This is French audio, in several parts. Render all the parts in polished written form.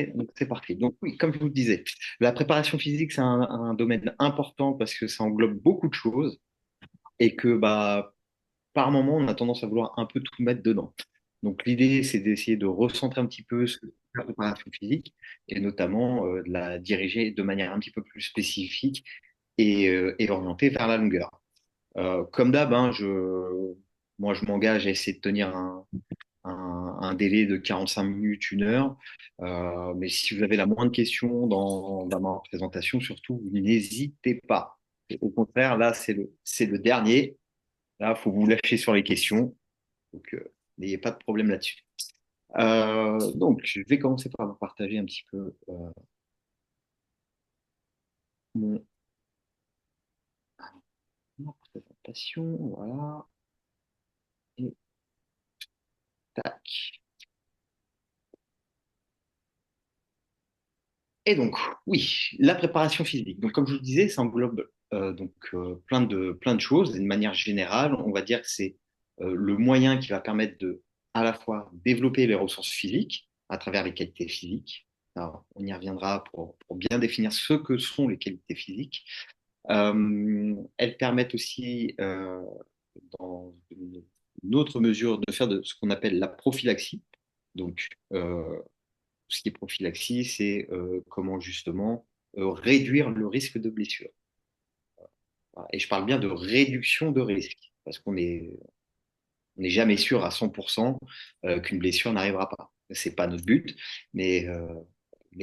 Donc c'est parti. Donc oui, comme je vous le disais, la préparation physique, c'est un domaine important parce que ça englobe beaucoup de choses et que bah, par moment, on a tendance à vouloir un peu tout mettre dedans. Donc l'idée, c'est d'essayer de recentrer un petit peu la préparation physique et notamment de la diriger de manière un petit peu plus spécifique et orientée vers la longueur. Comme d'hab, hein, moi, je m'engage à essayer de tenir un délai de 45 minutes, 1 heure. Mais si vous avez la moindre question dans ma présentation, surtout, n'hésitez pas. Et au contraire, là, c'est le dernier. Là, il faut vous lâcher sur les questions. Donc, n'ayez pas de problème là-dessus. Donc, je vais commencer par vous partager un petit peu mon, ma présentation. Voilà. Et tac. Et donc, oui, la préparation physique. Donc, comme je vous le disais, ça englobe plein de choses. Et de manière générale, on va dire que c'est le moyen qui va permettre de, à la fois, développer les ressources physiques à travers les qualités physiques. Alors, on y reviendra pour bien définir ce que sont les qualités physiques. Elles permettent aussi, dans une autre mesure, de faire de ce qu'on appelle la prophylaxie. Donc, tout ce qui est prophylaxie, c'est comment justement réduire le risque de blessure. Voilà. Et je parle bien de réduction de risque, parce on n'est jamais sûr à 100% qu'une blessure n'arrivera pas. C'est pas notre but, mais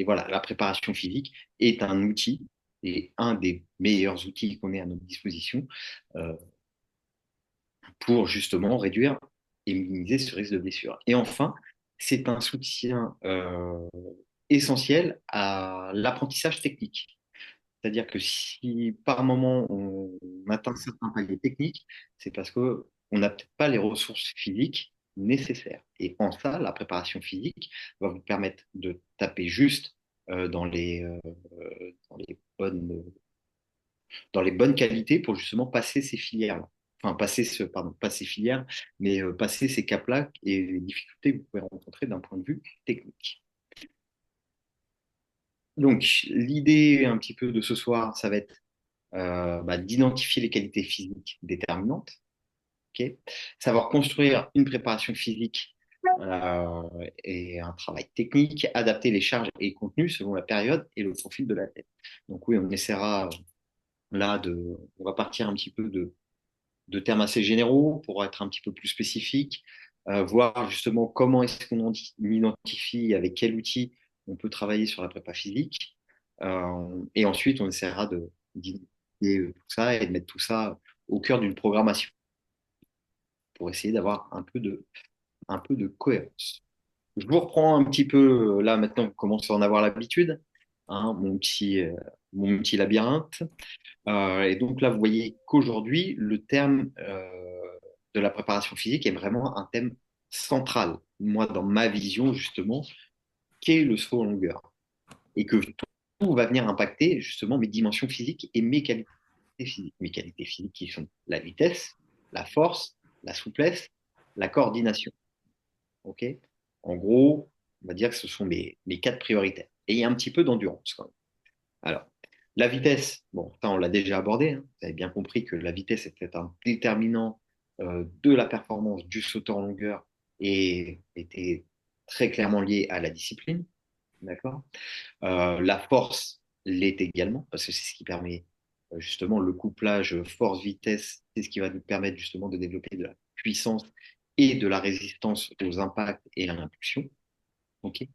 voilà, la préparation physique est un outil et un des meilleurs outils qu'on ait à notre disposition euh, pour justement réduire et minimiser ce risque de blessure. Et enfin, c'est un soutien essentiel à l'apprentissage technique. C'est-à-dire que si par moment on atteint certains paliers techniques, c'est parce que on n'a peut-être pas les ressources physiques nécessaires. Et en ça, la préparation physique va vous permettre de taper juste dans les bonnes qualités pour justement passer ces filières-là. Enfin, pas ces filières, mais passer ces caps-là et les difficultés que vous pouvez rencontrer d'un point de vue technique. Donc, l'idée un petit peu de ce soir, ça va être d'identifier les qualités physiques déterminantes, ok. Savoir construire une préparation physique et un travail technique, adapter les charges et contenus selon la période et le profil de l'athlète. Donc oui, on essaiera on va partir un petit peu de termes assez généraux pour être un petit peu plus spécifique, voir justement comment est-ce qu'on identifie, avec quel outil on peut travailler sur la prépa physique. Et ensuite, on essaiera d'identifier tout ça et de mettre tout ça au cœur d'une programmation pour essayer d'avoir un peu de cohérence. Je vous reprends un petit peu, là maintenant, vous commencez à en avoir l'habitude, hein, mon petit labyrinthe. Et donc là, vous voyez qu'aujourd'hui, le terme de la préparation physique est vraiment un thème central, moi, dans ma vision, justement, qu'est le saut en longueur. Et que tout va venir impacter, justement, mes dimensions physiques et mes qualités physiques. Mes qualités physiques qui sont la vitesse, la force, la souplesse, la coordination. OK. En gros, on va dire que ce sont mes quatre priorités. Et il y a un petit peu d'endurance quand même. Alors, la vitesse, bon, ça on l'a déjà abordé, hein. Vous avez bien compris que la vitesse était un déterminant de la performance du sauteur en longueur et était très clairement lié à la discipline, d'accord? La force l'est également, parce que c'est ce qui permet justement le couplage force-vitesse, c'est ce qui va nous permettre justement de développer de la puissance et de la résistance aux impacts et à l'impulsion. Ok.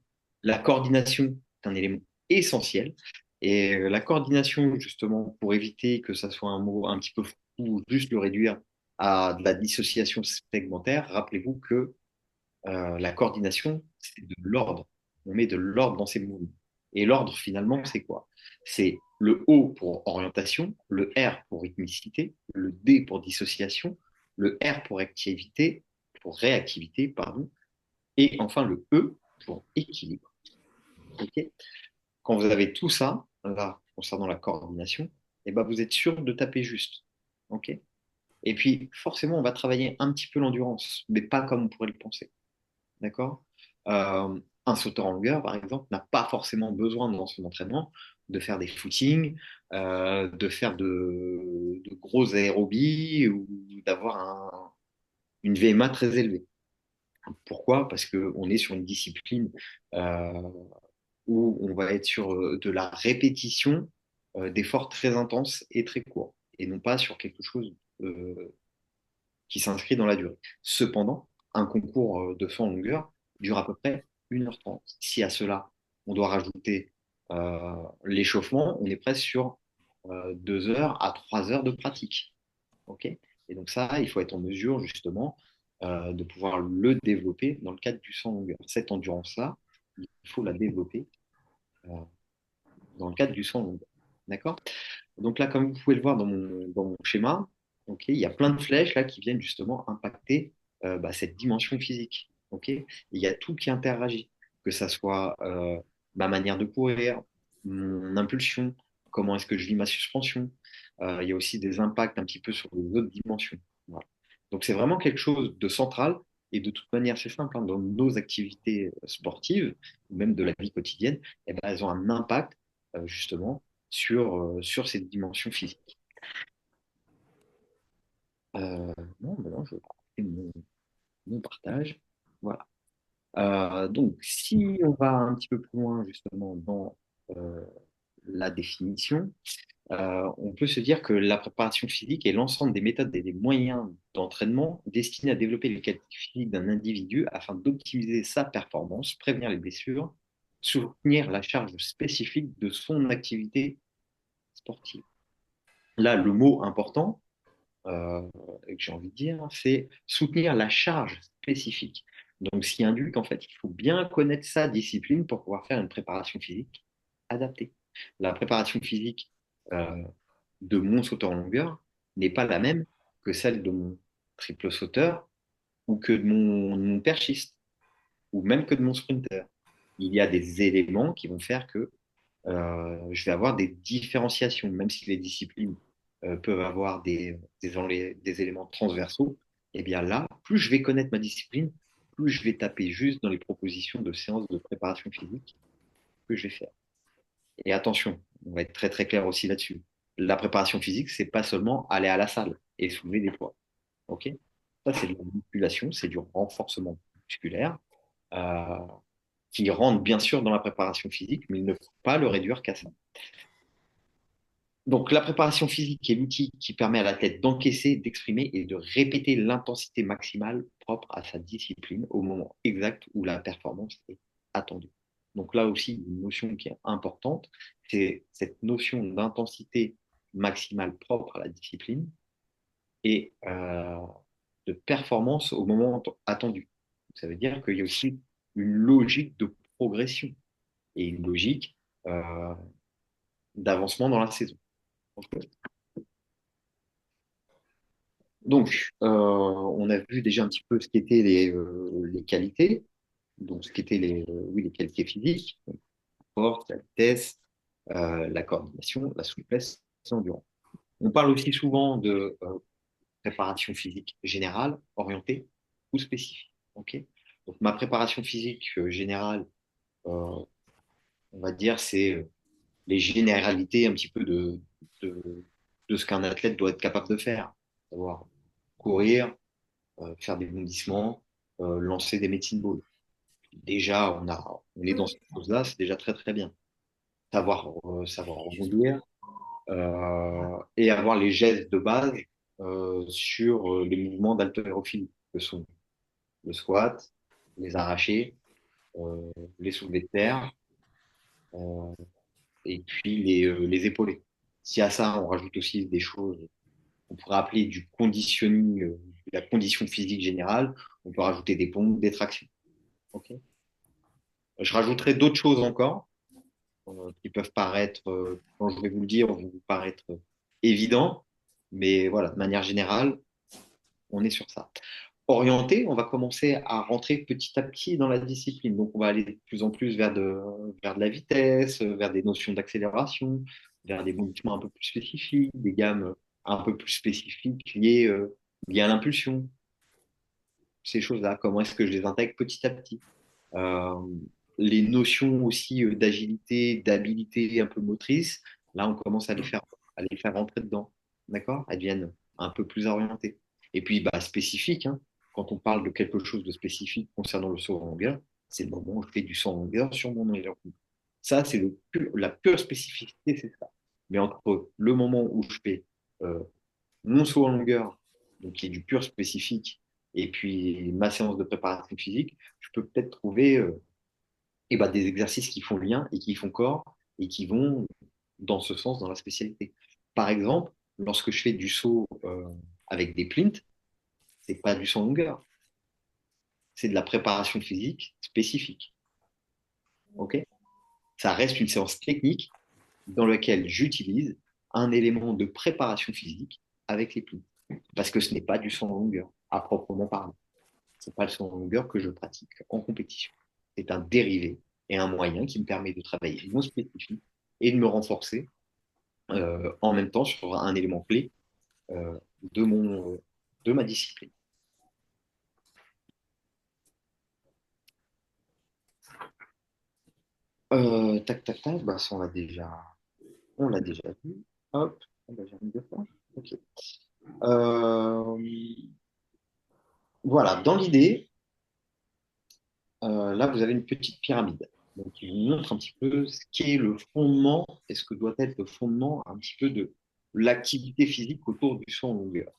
La coordination est un élément essentiel. Et la coordination, justement, pour éviter que ça soit un mot un petit peu fou, ou juste le réduire à de la dissociation segmentaire, rappelez-vous que la coordination, c'est de l'ordre. On met de l'ordre dans ces mouvements. Et l'ordre, finalement, c'est quoi? C'est le O pour orientation, le R pour rythmicité, le D pour dissociation, le R pour réactivité, pardon, et enfin le E pour équilibre. Ok. Quand vous avez tout ça, là, concernant la coordination, eh ben, vous êtes sûr de taper juste. Ok. Et puis, forcément, on va travailler un petit peu l'endurance, mais pas comme on pourrait le penser. D'accord. Un sauteur en longueur, par exemple, n'a pas forcément besoin dans son entraînement de faire des footings, de faire de gros aérobies ou d'avoir une VMA très élevée. Pourquoi? Parce qu'on est sur une discipline euh, où on va être sur de la répétition d'efforts très intenses et très courts, et non pas sur quelque chose qui s'inscrit dans la durée. Cependant, un concours de saut en longueur dure à peu près 1h30. Si à cela, on doit rajouter l'échauffement, on est presque sur 2 heures à 3 heures de pratique. Ok. Et donc ça, il faut être en mesure justement de pouvoir le développer dans le cadre du saut en longueur. Cette endurance-là, il faut la développer euh, dans le cadre du saut en longueur. D'accord? Donc là, comme vous pouvez le voir dans mon schéma, ok, il y a plein de flèches là qui viennent justement impacter cette dimension physique. Ok. Et il y a tout qui interagit, que ça soit ma manière de courir, mon impulsion, comment est-ce que je vis ma suspension. Il y a aussi des impacts un petit peu sur les autres dimensions. Voilà. Donc c'est vraiment quelque chose de central. Et de toute manière, c'est simple, hein, dans nos activités sportives, ou même de la vie quotidienne, eh ben, elles ont un impact justement sur cette dimension physique. Non, maintenant, je vais couper mon partage. Voilà. Donc, si on va un petit peu plus loin, justement, dans euh, la définition, on peut se dire que la préparation physique est l'ensemble des méthodes et des moyens d'entraînement destinés à développer les qualités physiques d'un individu afin d'optimiser sa performance, prévenir les blessures, soutenir la charge spécifique de son activité sportive. Là, le mot important, euh, que j'ai envie de dire, c'est soutenir la charge spécifique. Donc, ce qui induit qu'en fait, il faut bien connaître sa discipline pour pouvoir faire une préparation physique adaptée. La préparation physique de mon sauteur en longueur n'est pas la même que celle de mon triple sauteur ou que de mon perchiste ou même que de mon sprinter. Il y a des éléments qui vont faire que je vais avoir des différenciations, même si les disciplines peuvent avoir des éléments transversaux. Et bien là, plus je vais connaître ma discipline, plus je vais taper juste dans les propositions de séances de préparation physique que je vais faire. Et attention, on va être très très clair aussi là-dessus. La préparation physique, c'est pas seulement aller à la salle et soulever des poids. Ok. Ça, c'est de la musculation, c'est du renforcement musculaire euh, qui rentre bien sûr dans la préparation physique, mais il ne faut pas le réduire qu'à ça. Donc, la préparation physique est l'outil qui permet à l'athlète d'encaisser, d'exprimer et de répéter l'intensité maximale propre à sa discipline au moment exact où la performance est attendue. Donc là aussi, une notion qui est importante, c'est cette notion d'intensité maximale propre à la discipline et de performance au moment attendu. Ça veut dire qu'il y a aussi une logique de progression et une logique euh, d'avancement dans la saison. Donc, on a vu déjà un petit peu ce qu'étaient les qualités, donc ce qu'étaient oui, les qualités physiques, donc, la force, la vitesse, la coordination, la souplesse, l'endurance. On parle aussi souvent de préparation physique générale, orientée ou spécifique. Ok. Donc, ma préparation physique générale, euh, on va dire, c'est les généralités un petit peu de, de ce qu'un athlète doit être capable de faire, savoir courir, faire des bondissements, lancer des medicine balls. Déjà, on est dans cette chose-là, c'est déjà très très bien. Savoir rebondir et avoir les gestes de base sur les mouvements d'haltérophilie, que sont le squat, les arrachés, les soulevés de terre euh, et puis les épaulés. Si à ça, on rajoute aussi des choses qu'on pourrait appeler du conditioning, la condition physique générale, on peut rajouter des pompes, des tractions. Ok. Je rajouterai d'autres choses encore qui peuvent paraître, quand je vais vous le dire, vont vous paraître évidents, mais voilà, de manière générale, on est sur ça. Orienté, on va commencer à rentrer petit à petit dans la discipline. Donc, on va aller de plus en plus vers de la vitesse, vers des notions d'accélération, vers des mouvements un peu plus spécifiques, des gammes un peu plus spécifiques liées à l'impulsion. Ces choses-là, comment est-ce que je les intègre petit à petit? Euh, les notions aussi d'agilité, d'habilité un peu motrice, là, on commence à les faire rentrer dedans. D'accord? Elles deviennent un peu plus orientées. Et puis, bah, spécifique, hein, quand on parle de quelque chose de spécifique concernant le saut en longueur, c'est le moment où je fais du saut en longueur sur mon longueur. Ça, c'est la pure spécificité, c'est ça. Mais entre le moment où je fais euh, mon saut en longueur, donc qui est du pur spécifique, et puis ma séance de préparation physique, je peux peut-être trouver et ben, des exercices qui font lien et qui font corps et qui vont dans ce sens dans la spécialité. Par exemple, lorsque je fais du saut avec des plinths, c'est pas du saut en longueur, c'est de la préparation physique spécifique. Ok? Ça reste une séance technique dans laquelle j'utilise un élément de préparation physique avec les plinths. Parce que ce n'est pas du saut en longueur, à proprement parler. Ce n'est pas le saut en longueur que je pratique en compétition. C'est un dérivé et un moyen qui me permet de travailler mon spécifique et de me renforcer en même temps sur un élément clé euh, de ma discipline. Tac, tac, tac, bah, ça, on l'a déjà vu. Hop, on l'a déjà mis deux fois. Ok. Euh, voilà, dans l'idée, là, vous avez une petite pyramide. Donc, qui vous montre un petit peu ce qu'est le fondement et ce que doit être le fondement un petit peu de l'activité physique autour du saut en longueur.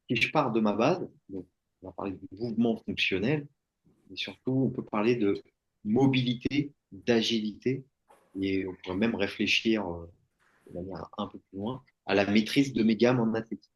Si je pars de ma base, donc on va parler de mouvement fonctionnel, mais surtout, on peut parler de mobilité, d'agilité, et on pourrait même réfléchir de manière un peu plus loin à la maîtrise de mes gammes en athlétisme.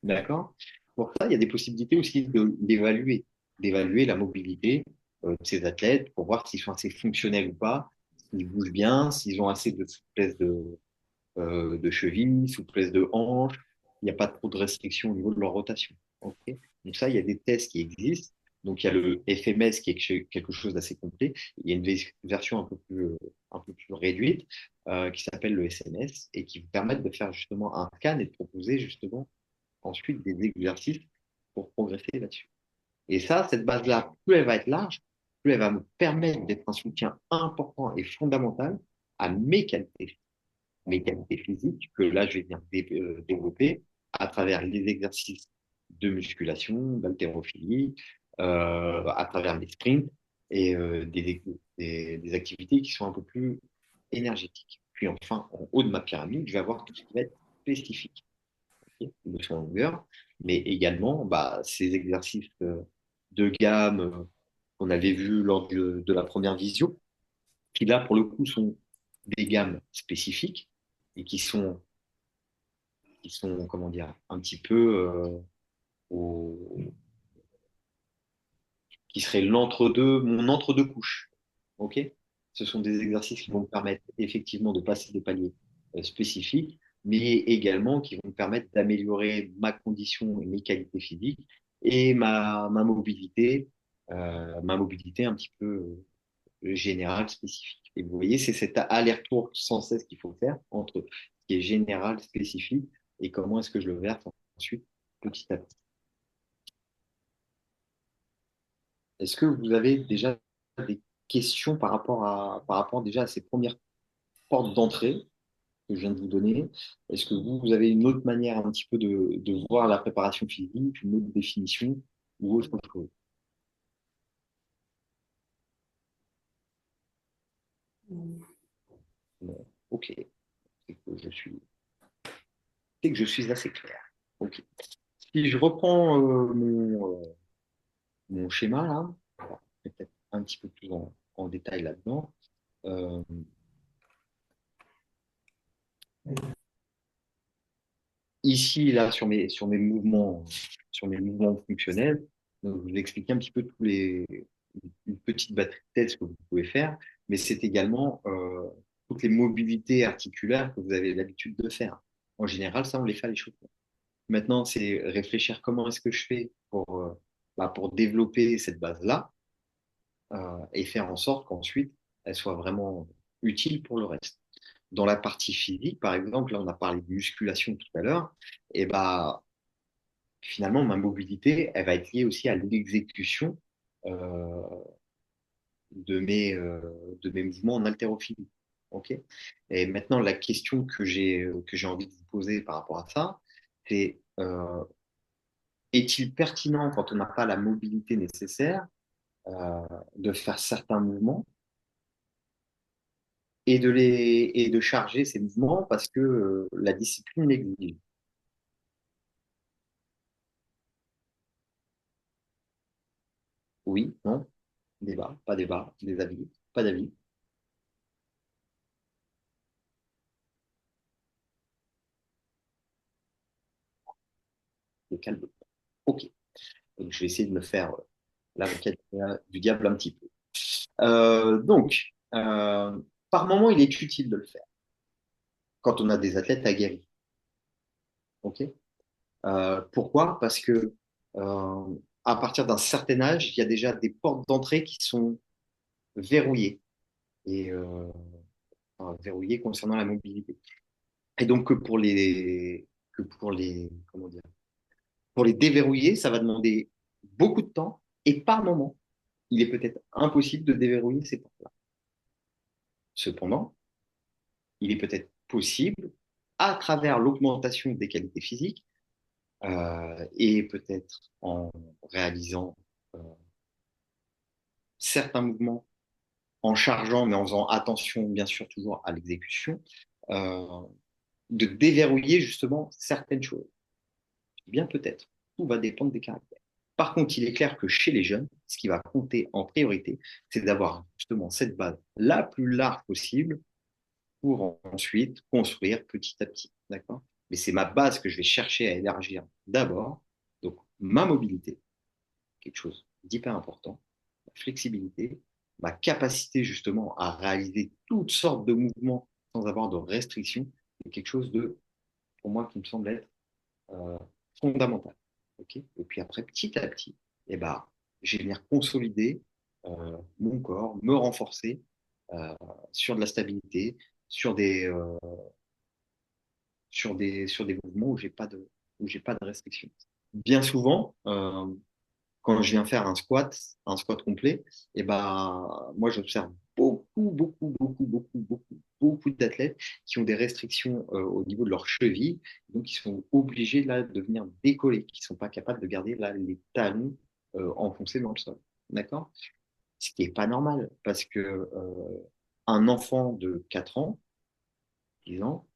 D'accord? Pour ça, il y a des possibilités aussi d'évaluer la mobilité de ces athlètes pour voir s'ils sont assez fonctionnels ou pas, s'ils bougent bien, s'ils ont assez de souplesse de cheville, souplesse de hanche, il n'y a pas trop de restrictions au niveau de leur rotation. Okay. Donc ça, il y a des tests qui existent. Donc il y a le FMS qui est quelque chose d'assez complet. Il y a une version un peu plus réduite qui s'appelle le SMS et qui vous permet de faire justement un scan et de proposer justement ensuite des exercices pour progresser là-dessus. Et ça, cette base-là, plus elle va être large, plus elle va me permettre d'être un soutien important et fondamental à mes qualités physiques que là, je vais venir développer à travers les exercices de musculation, d'haltérophilie, à travers mes sprints et des activités qui sont un peu plus énergétiques. Puis enfin, en haut de ma pyramide, je vais avoir tout ce qui va être spécifique, okay, de son longueur, mais également bah, ces exercices de gamme qu'on avait vus lors de la première visio, qui là, pour le coup, sont des gammes spécifiques et qui sont comment dire, un petit peu au, qui serait l'entre-deux, mon entre-deux couches. OK? Ce sont des exercices qui vont me permettre effectivement de passer des paliers spécifiques, mais également qui vont me permettre d'améliorer ma condition et mes qualités physiques et ma mobilité un petit peu générale spécifique. Et vous voyez, c'est cet aller-retour sans cesse qu'il faut faire entre ce qui est général, spécifique, et comment est-ce que je le verse ensuite petit à petit. Est-ce que vous avez déjà des questions par rapport déjà à ces premières portes d'entrée que je viens de vous donner? Est-ce que vous avez une autre manière un petit peu de voir la préparation physique, une autre définition ou autre chose? Non. Ok. C'est que je suis, c'est que je suis assez clair. Ok. Si je reprends mon schéma là, alors, peut-être un petit peu plus en détail là-dedans. Euh, Ici, là, sur mes mouvements fonctionnels, donc, je vous expliquer un petit peu une petite batterie de tests que vous pouvez faire, mais c'est également toutes les mobilités articulaires que vous avez l'habitude de faire. En général, ça, on les fait à l'échauffement. Maintenant, c'est réfléchir comment est-ce que je fais pour développer cette base-là et faire en sorte qu'ensuite, elle soit vraiment utile pour le reste. Dans la partie physique, par exemple, là, on a parlé de musculation tout à l'heure, et bah, finalement, ma mobilité, elle va être liée aussi à l'exécution euh, de mes mouvements en haltérophilie. Ok. Et maintenant, la question que j'ai envie de vous poser par rapport à ça, c'est est-il pertinent, quand on n'a pas la mobilité nécessaire, de faire certains mouvements et de charger ces mouvements parce que la discipline l'exige? Oui, non, débat, pas débat, des avis, pas d'avis, le calme. Ok, donc je vais essayer de me faire l'avocat du diable un petit peu. Donc, par moment, il est utile de le faire quand on a des athlètes aguerris. Ok. Pourquoi? Parce que à partir d'un certain âge, il y a déjà des portes d'entrée qui sont verrouillées et enfin, verrouillées concernant la mobilité. Et donc que pour les comment dire, pour les déverrouiller, ça va demander beaucoup de temps et par moment, il est peut-être impossible de déverrouiller ces portes-là. Cependant, il est peut-être possible, à travers l'augmentation des qualités physiques et peut-être en réalisant euh, certains mouvements, en chargeant, mais en faisant attention, bien sûr, toujours à l'exécution, euh, de déverrouiller justement certaines choses. Bien peut-être. Tout va dépendre des caractères. Par contre, il est clair que chez les jeunes, ce qui va compter en priorité, c'est d'avoir justement cette base la plus large possible pour ensuite construire petit à petit. D'accord? Mais c'est ma base que je vais chercher à élargir d'abord. Donc, ma mobilité, quelque chose d'hyper important, ma flexibilité, ma capacité justement à réaliser toutes sortes de mouvements sans avoir de restrictions, c'est quelque chose de, pour moi, qui me semble être euh, fondamental. Okay, et puis après, petit à petit, eh ben, je vais venir consolider mon corps, me renforcer euh, sur de la stabilité, sur sur des mouvements où j'ai pas de restrictions. Bien souvent, quand je viens faire un squat complet, et ben, moi, j'observe beaucoup d'athlètes qui ont des restrictions au niveau de leur cheville, donc ils sont obligés là de venir décoller, qui ne sont pas capables de garder là les talons enfoncés dans le sol. D'accord? Ce qui n'est pas normal, parce que un enfant de 4 ans, 10 ans,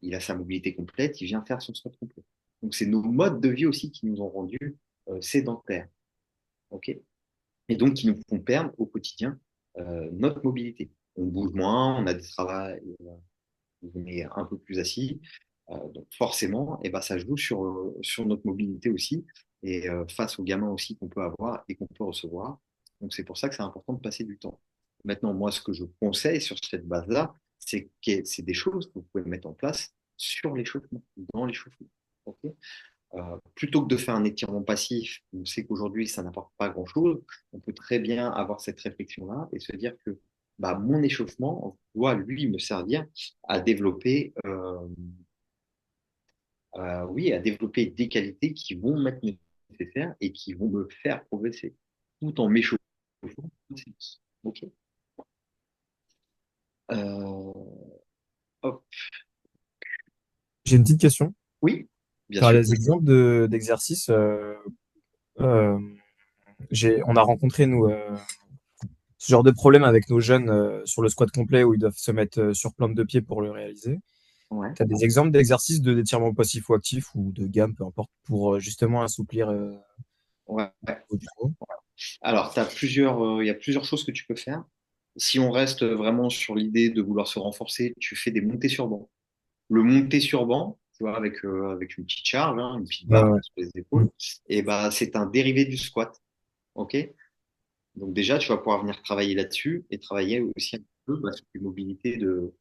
il a sa mobilité complète, il vient faire son squat complet. Donc, c'est nos modes de vie aussi qui nous ont rendus sédentaires. OK? Et donc qui nous font perdre au quotidien notre mobilité. On bouge moins, on a des travails, on est un peu plus assis. Donc forcément, eh ben, ça joue sur notre mobilité aussi et face aux gamins aussi qu'on peut avoir et qu'on peut recevoir. Donc c'est pour ça que c'est important de passer du temps. Maintenant, moi, ce que je conseille sur cette base-là, c'est des choses que vous pouvez mettre en place sur l'échauffement, dans l'échauffement. Okay, plutôt que de faire un étirement passif, on sait qu'aujourd'hui, ça n'apporte pas grand-chose, on peut très bien avoir cette réflexion-là et se dire que bah, mon échauffement doit, lui, me servir à développer, oui, à développer des qualités qui vont m'être nécessaires et qui vont me faire progresser, tout en m'échauffant. Ok. Hop. J'ai une petite question. Oui, bien Tu as sûr. des exemples d'exercices. Euh, on a rencontré, nous, ce genre de problème avec nos jeunes sur le squat complet où ils doivent se mettre sur plante de pied pour le réaliser. Ouais. Tu as des exemples d'exercices d'étirement passif ou actif ou de gamme, peu importe, pour justement assouplir Ouais. au du dos. Alors, il y a plusieurs choses que tu peux faire. Si on reste vraiment sur l'idée de vouloir se renforcer, tu fais des montées sur banc. Le monté sur banc, tu vois, avec une petite charge, hein, une petite Ouais, barre ouais. sur les Mm. épaules, et bah, c'est un dérivé du squat. OK? Donc déjà, tu vas pouvoir venir travailler là-dessus et travailler aussi un peu bah, sur les mobilités de,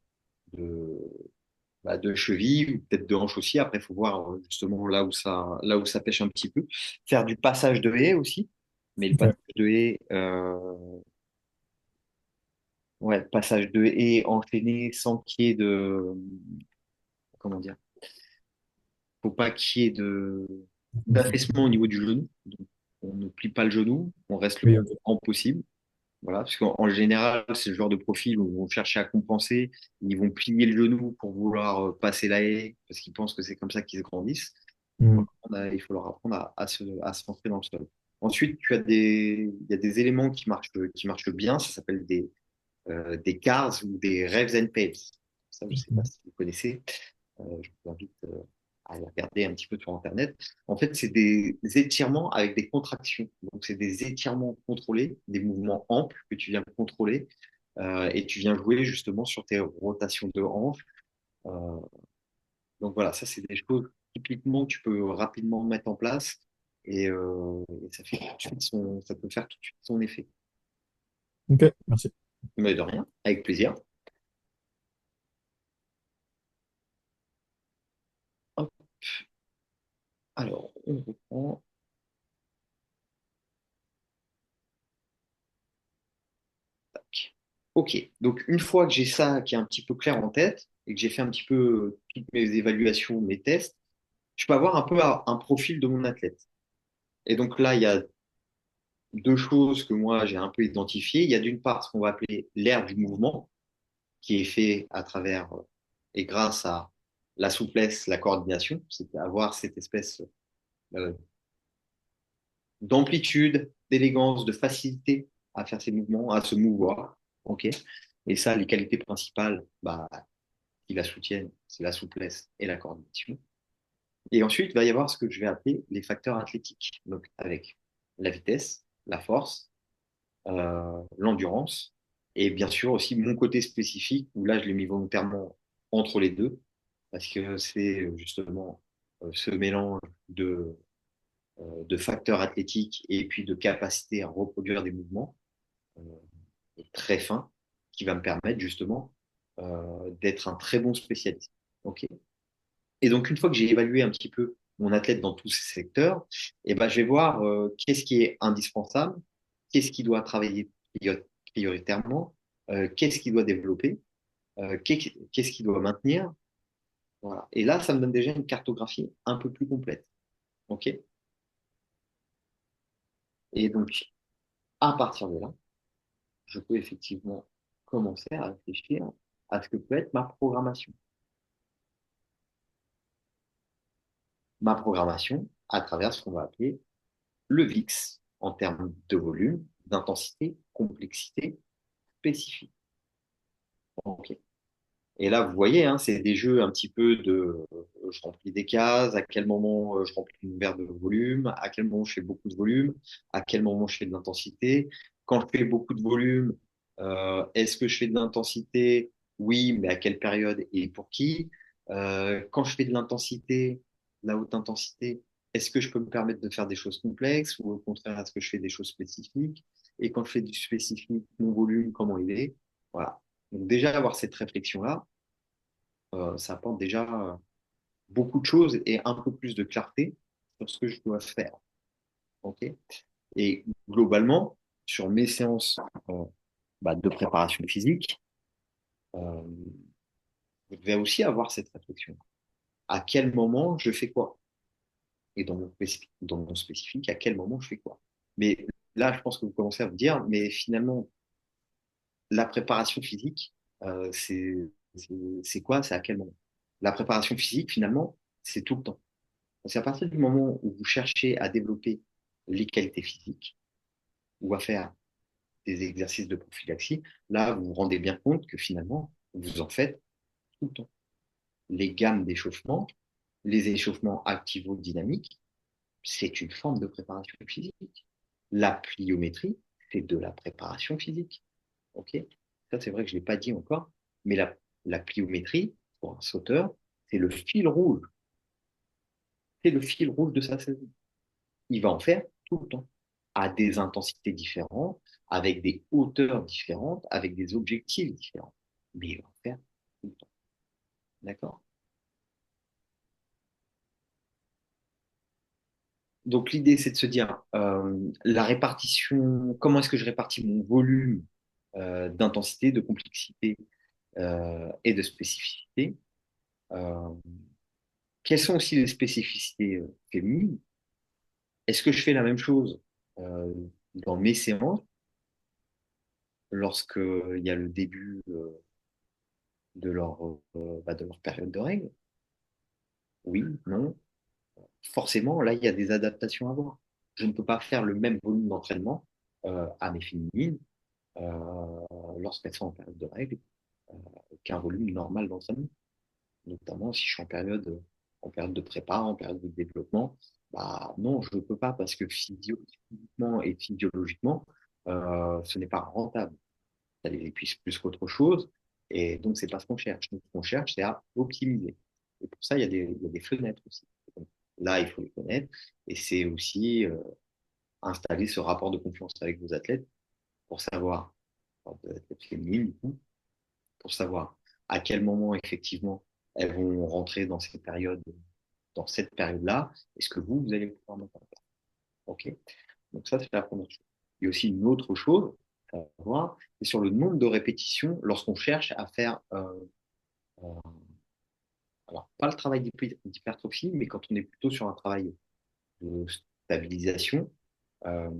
de cheville ou peut-être de hanche aussi. Après, il faut voir justement là où ça pêche un petit peu. Faire du passage de haie aussi. Mais le Ok. passage de haie, ouais, passage de haie enchaîné sans qu'il y ait comment dire, faut pas qu'il y ait d'affaissement au niveau du genou. Donc, on ne plie pas le genou, on reste le Oui, plus ok. grand possible. Voilà, parce qu'en général, c'est le genre de profil où ils vont chercher à compenser, ils vont plier le genou pour vouloir passer la haie, parce qu'ils pensent que c'est comme ça qu'ils grandissent. Hmm. Il faut leur apprendre à se centrer dans le sol. Ensuite, il y a des éléments qui marchent bien, ça s'appelle des CARS ou des Revs and Paves. Ça, je ne sais pas si vous connaissez. Je vous invite à aller regarder un petit peu sur Internet. En fait, c'est des étirements avec des contractions. Donc, c'est des étirements contrôlés, des mouvements amples que tu viens contrôler et tu viens jouer justement sur tes rotations de hanches. Euh, donc voilà, ça, c'est des choses typiquement que tu peux rapidement mettre en place et ça fait tout de suite ça peut faire tout de suite son effet. Ok, merci. Mais de rien, avec plaisir. Hop, alors, on reprend. Tac. Ok, donc une fois que j'ai ça qui est un petit peu clair en tête et que j'ai fait un petit peu toutes mes évaluations, mes tests, je peux avoir un peu un profil de mon athlète. Et donc là, il y a deux choses que moi j'ai un peu identifiées. Il y a d'une part ce qu'on va appeler l'air du mouvement, qui est fait à travers et grâce à la souplesse, la coordination, c'est avoir cette espèce euh, d'amplitude, d'élégance, de facilité à faire ces mouvements, à se mouvoir. Ok. Et ça, les qualités principales, bah, qui la soutiennent, c'est la souplesse et la coordination. Et ensuite, il va y avoir ce que je vais appeler les facteurs athlétiques, donc avec la vitesse, la force, l'endurance, et bien sûr aussi mon côté spécifique, où là, je l'ai mis volontairement entre les deux, parce que c'est justement ce mélange de facteurs athlétiques et puis de capacité à reproduire des mouvements euh, très fins, qui va me permettre justement d'être un très bon spécialiste. Ok. Et donc, une fois que j'ai évalué un petit peu mon athlète dans tous ces secteurs, eh ben, je vais voir qu'est-ce qui est indispensable, qu'est-ce qui doit travailler prioritairement, qu'est-ce qui doit développer, qu'est-ce qui doit maintenir. Voilà. Et là, ça me donne déjà une cartographie un peu plus complète. OK? Et donc, à partir de là, je peux effectivement commencer à réfléchir à ce que peut être ma programmation. Ma programmation à travers ce qu'on va appeler le VIX en termes de volume, d'intensité, complexité, spécifique. Ok. Et là, vous voyez, hein, c'est des jeux un petit peu de je remplis des cases, à quel moment je remplis une verre de volume, à quel moment je fais beaucoup de volume, à quel moment je fais de l'intensité. Quand je fais beaucoup de volume, est-ce que je fais de l'intensité? Oui, mais à quelle période et pour qui? Quand je fais de l'intensité, la haute intensité, est-ce que je peux me permettre de faire des choses complexes ou au contraire, est-ce que je fais des choses spécifiques? Et quand je fais du spécifique, mon volume, comment il est? Voilà. Donc déjà, avoir cette réflexion-là, ça apporte déjà beaucoup de choses et un peu plus de clarté sur ce que je dois faire. Ok. Et globalement, sur mes séances de préparation physique, euh, je vais aussi avoir cette réflexion. À quel moment je fais quoi? Et dans mon spécifique, à quel moment je fais quoi? Mais là, je pense que vous commencez à vous dire, mais finalement, la préparation physique, c'est quoi? C'est à quel moment? La préparation physique, finalement, c'est tout le temps. C'est à partir du moment où vous cherchez à développer les qualités physiques ou à faire des exercices de prophylaxie, là, vous vous rendez bien compte que finalement, vous en faites tout le temps. Les gammes d'échauffement, les échauffements activo-dynamiques, c'est une forme de préparation physique. La pliométrie, c'est de la préparation physique. Ok. Ça, c'est vrai que je ne l'ai pas dit encore, mais la pliométrie, pour un sauteur, c'est le fil rouge. C'est le fil rouge de sa saison. Il va en faire tout le temps, à des intensités différentes, avec des hauteurs différentes, avec des objectifs différents. Mais il va en faire tout le temps. D'accord? Donc l'idée, c'est de se dire la répartition, comment est-ce que je répartis mon volume d'intensité, de complexité et de spécificité. Euh, Quelles sont aussi les spécificités féminines? Est-ce que je fais la même chose euh, dans mes séances? lorsqu'il y a le début de leur période de règles? Oui, non. Forcément, là, il y a des adaptations à voir. Je ne peux pas faire le même volume d'entraînement à mes féminines lorsqu'elles sont en période de règles euh, qu'un volume normal d'entraînement. Notamment si je suis en période de prépa, en période de développement. Bah, non, je ne peux pas parce que physiquement et physiologiquement, ce n'est pas rentable. Ça les épuise plus qu'autre chose. Et donc, c'est pas ce qu'on cherche. Donc, ce qu'on cherche, c'est à optimiser. Et pour ça, il y a des fenêtres aussi. Donc, là, il faut les connaître. Et c'est aussi installer ce rapport de confiance avec vos athlètes pour savoir, enfin, vos athlètes féminines, du coup, pour savoir à quel moment, effectivement, elles vont rentrer dans cette période-là. Est-ce que vous allez pouvoir mettre en place? OK? Donc, ça, c'est la première chose. Il y a aussi une autre chose à voir, c'est sur le nombre de répétitions lorsqu'on cherche à faire euh, alors pas le travail d'hypertrophie, mais quand on est plutôt sur un travail de stabilisation, euh,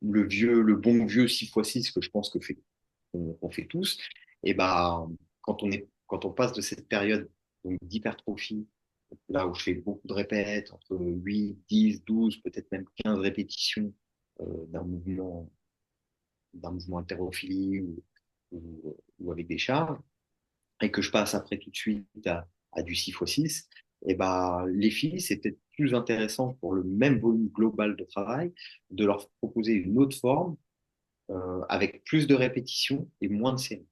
le bon vieux 6x6 que je pense qu'on fait tous, et ben quand on passe de cette période donc d'hypertrophie, là où je fais beaucoup de répètes, entre 8, 10, 12, peut-être même 15 répétitions d'un mouvement haltérophilie ou avec des charges, et que je passe après tout de suite à du 6x6, et ben, les filles, c'est peut-être plus intéressant pour le même volume global de travail de leur proposer une autre forme avec plus de répétitions et moins de séries.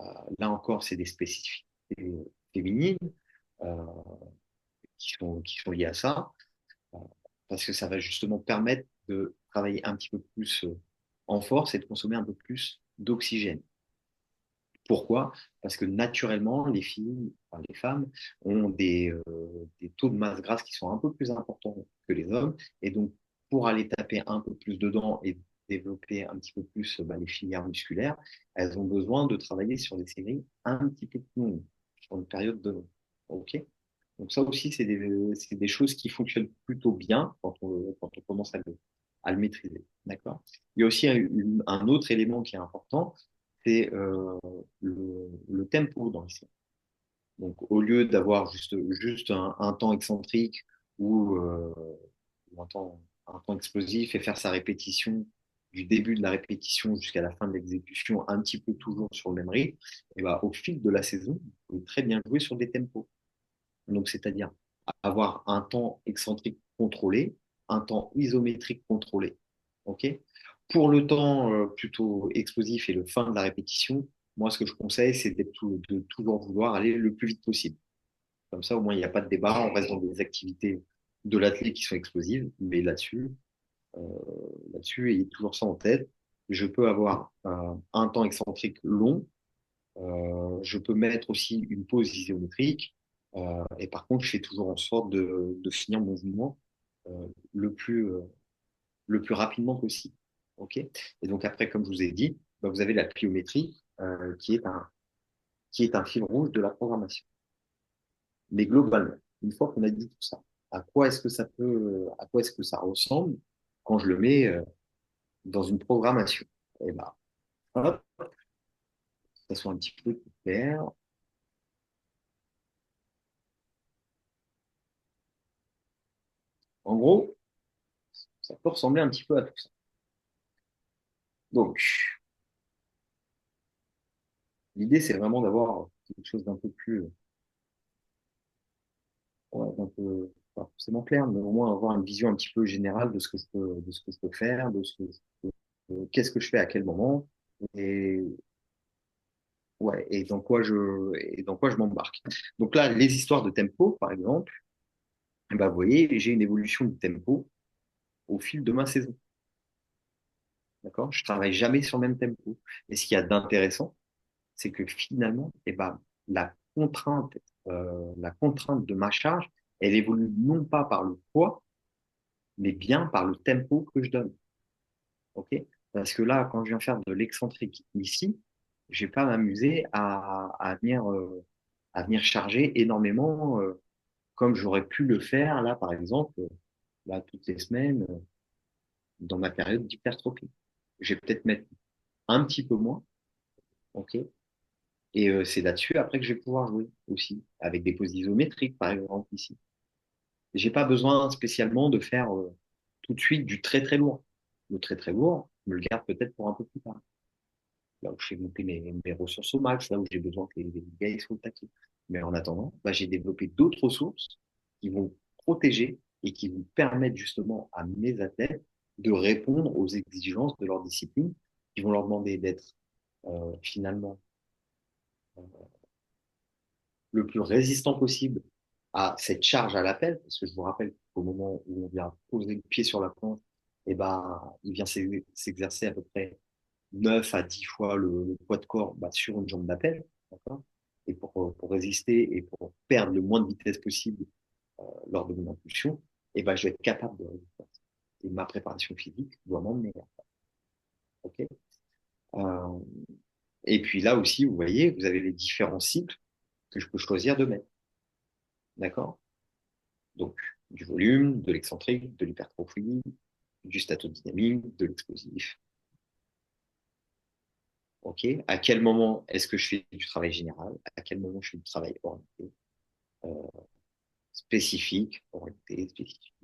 Euh, Là encore, c'est des spécificités féminines euh, qui sont liées à ça, euh, parce que ça va justement permettre de travailler un petit peu plus en force et de consommer un peu plus d'oxygène. Pourquoi? Parce que naturellement, les filles, enfin, les femmes, ont des taux de masse grasse qui sont un peu plus importants que les hommes. Et donc, pour aller taper un peu plus dedans et développer un petit peu plus les filières musculaires, elles ont besoin de travailler sur des séries un petit peu plus longues, sur une période de long. OK? Donc ça aussi, c'est des choses qui fonctionnent plutôt bien quand on commence à le maîtriser. D'accord? Il y a aussi un autre élément qui est important, c'est le tempo dans les séries. Donc, au lieu d'avoir juste un temps excentrique ou un temps explosif et faire sa répétition du début de la répétition jusqu'à la fin de l'exécution, un petit peu toujours sur le même rythme, et ben, au fil de la saison, vous pouvez très bien jouer sur des tempos. Donc, c'est-à-dire avoir un temps excentrique contrôlé, un temps isométrique contrôlé. OK? Pour le temps plutôt explosif et le fin de la répétition, moi, ce que je conseille, c'est de toujours vouloir aller le plus vite possible. Comme ça, au moins, il n'y a pas de débat. On reste dans des activités de l'athlète qui sont explosives, mais euh, là-dessus, ayez toujours ça en tête. Je peux avoir un temps excentrique long, je peux mettre aussi une pause isométrique. Et par contre, je fais toujours en sorte de finir mon mouvement euh, le plus, euh, le plus rapidement possible. OK? Et donc après, comme je vous ai dit, bah, vous avez la pliométrie qui est un fil rouge de la programmation. Mais globalement, une fois qu'on a dit tout ça, à quoi est-ce que ça ressemble quand je le mets dans une programmation? Et ben, hop, ça soit un petit peu plus clair. En gros, ça peut ressembler un petit peu à tout ça. Donc, l'idée, c'est vraiment d'avoir quelque chose d'un peu plus, ouais, d'un peu, pas forcément clair, mais au moins avoir une vision un petit peu générale de ce que je peux faire, qu'est-ce que je fais à quel moment, et, ouais, et dans quoi je m'embarque. Donc là, les histoires de tempo, par exemple, eh ben, vous voyez, j'ai une évolution du tempo au fil de ma saison. D'accord? Je travaille jamais sur le même tempo. Et ce qu'il y a d'intéressant, c'est que finalement, eh ben, la contrainte de ma charge, elle évolue non pas par le poids, mais bien par le tempo que je donne. OK? Parce que là, quand je viens faire de l'excentrique ici, je vais pas m'amuser à venir charger énormément, comme j'aurais pu le faire là, par exemple, là, toutes les semaines, dans ma période d'hypertrophie. Je vais peut-être mettre un petit peu moins, ok? Et c'est là-dessus après que je vais pouvoir jouer aussi, avec des poses isométriques, par exemple, ici. J'ai pas besoin spécialement de faire tout de suite du très très lourd. Le très très lourd, je me le garde peut-être pour un peu plus tard. Là où je fais monter mes ressources au max, là où j'ai besoin que les gars ils soient au taquet. Mais en attendant, bah, j'ai développé d'autres ressources qui vont protéger et qui vont permettre justement à mes athlètes de répondre aux exigences de leur discipline, qui vont leur demander d'être finalement le plus résistant possible à cette charge à l'appel, parce que je vous rappelle qu'au moment où on vient poser le pied sur la planche, et ben, il vient s'exercer à peu près 9 à 10 fois le poids de corps bah, sur une jambe d'appel, d'accord. Et pour résister et pour perdre le moins de vitesse possible lors de mon impulsion, et ben, je vais être capable de résister. Et ma préparation physique doit m'emmener à ça. Ok. Euh, et puis là aussi, vous voyez, vous avez les différents cycles que je peux choisir de mettre. D'accord. Donc, du volume, de l'excentrique, de l'hypertrophie, du statodynamique, de l'explosif. OK? À quel moment est-ce que je fais du travail général? À quel moment je fais du travail orienté, euh, spécifique, orienté, spécifique,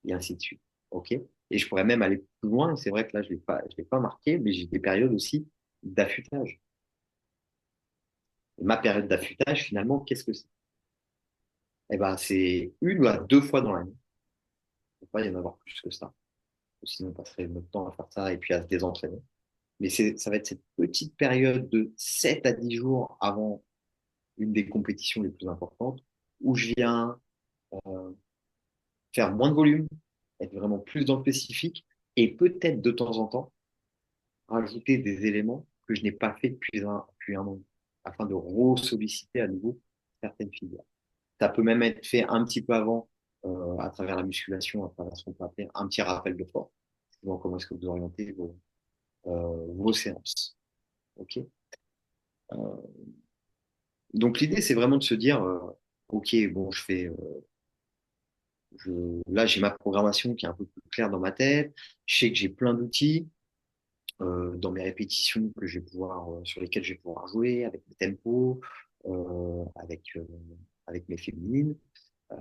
et ainsi de suite. OK? Et je pourrais même aller plus loin. C'est vrai que là, je l'ai pas marqué, mais j'ai des périodes aussi d'affûtage. Et ma période d'affûtage, finalement, qu'est-ce que c'est? Eh ben, c'est une ou deux fois dans l'année. Il ne faut pas y en avoir plus que ça. Sinon, on passerait notre temps à faire ça et puis à se désentraîner. Mais ça va être cette petite période de 7 à 10 jours avant une des compétitions les plus importantes où je viens euh, faire moins de volume, être vraiment plus dans le spécifique et peut-être de temps en temps rajouter des éléments que je n'ai pas fait depuis un an afin de re-solliciter à nouveau certaines filières. Ça peut même être fait un petit peu avant à travers la musculation, à travers ce qu'on peut appeler un petit rappel de force. Donc, comment est-ce que vous orientez vos séances. Ok. Euh, donc l'idée, c'est vraiment de se dire, ok, bon, je, là, j'ai ma programmation qui est un peu plus claire dans ma tête. Je sais que j'ai plein d'outils dans mes répétitions sur lesquelles je vais pouvoir jouer avec mes tempos, avec mes féminines. Euh,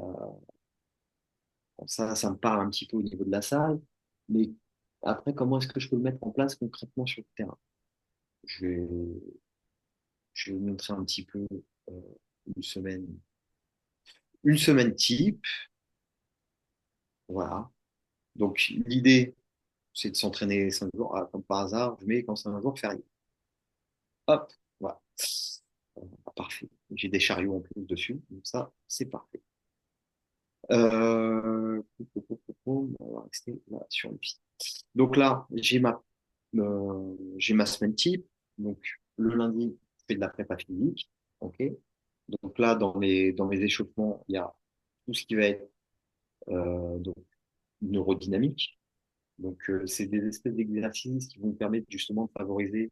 bon, ça me parle un petit peu au niveau de la salle, mais après, comment est-ce que je peux le mettre en place concrètement sur le terrain? Je vais, je vais vous montrer un petit peu euh, une semaine, une semaine type. Voilà. Donc, l'idée, c'est de s'entraîner 5 jours. Ah, comme par hasard, je mets quand c'est un jour férié. Hop, voilà. Parfait. J'ai des chariots en plus dessus. Donc ça, c'est parfait. Euh... On va rester là sur le pied. Donc là, j'ai ma semaine type. Donc, le lundi, je fais de la prépa physique. OK. Donc là, dans mes échauffements, il y a tout ce qui va être donc, neurodynamique. Donc, c'est des espèces d'exercices qui vont me permettre justement de favoriser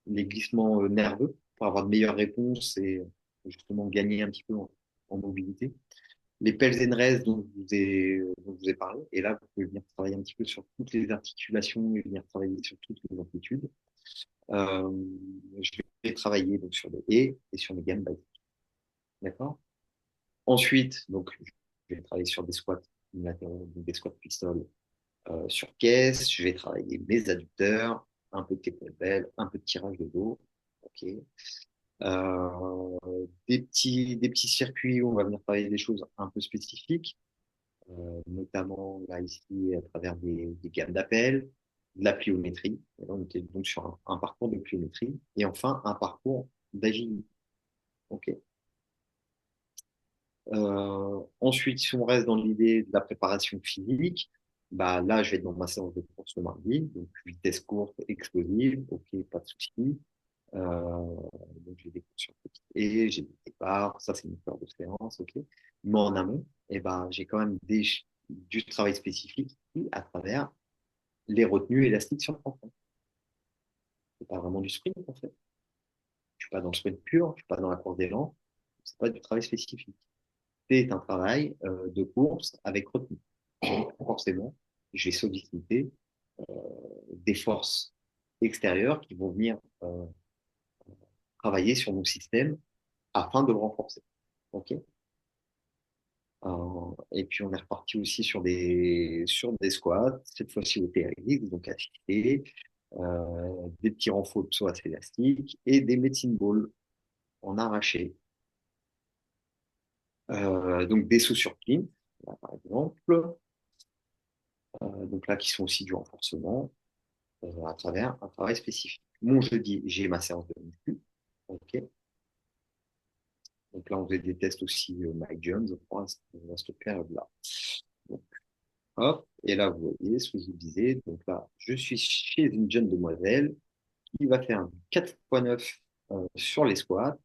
les glissements nerveux pour avoir de meilleures réponses et justement gagner un petit peu en mobilité. Les Pelsenres dont je vous ai parlé, et là, vous pouvez venir travailler un petit peu sur toutes les articulations et venir travailler sur toutes les amplitudes. Euh, je vais travailler donc sur les haies et sur les gammes basiques. D'accord. Ensuite, donc, je vais travailler sur des squats unilatéraux, donc des squats pistoles sur caisse, je vais travailler mes adducteurs, un peu de kettlebell, un peu de tirage de dos. Ok. Des petits circuits où on va venir travailler des choses un peu spécifiques, notamment là ici à travers des gammes d'appel, de la pliométrie. Et là, on était donc sur un parcours de pliométrie et enfin un parcours d'agilité. Ok. Ensuite, si on reste dans l'idée de la préparation physique, bah là, je vais être dans ma séance de course le mardi, donc vitesse courte, explosive, ok, pas de souci. Euh, donc j'ai des cours sur petit et j'ai des départs, ça c'est une peur de séance, ok. Mais en amont, eh ben, j'ai quand même du travail spécifique à travers les retenues élastiques sur le fronton. C'est pas vraiment du sprint en fait. Je suis pas dans le sprint pur, je suis pas dans la course d'élan, c'est pas du travail spécifique. C'est un travail de course avec retenue. Donc, forcément, je vais solliciter des forces extérieures qui vont venir travailler sur mon système afin de le renforcer. Ok. Et puis on est reparti aussi sur des squats, cette fois-ci au TRX, donc affûté, des petits renforts de psoas élastiques et des medicine balls en arraché. Donc des sauts sur pin, là, par exemple, donc là qui sont aussi du renforcement à travers un travail spécifique. Mon jeudi, j'ai ma séance de muscu. Ok. Donc là, on faisait des tests aussi Mike Jones, je crois, à cette période-là. Donc, hop, et là, vous voyez ce que je vous disais. Donc là, je suis chez une jeune demoiselle qui va faire un 4x9 sur les squats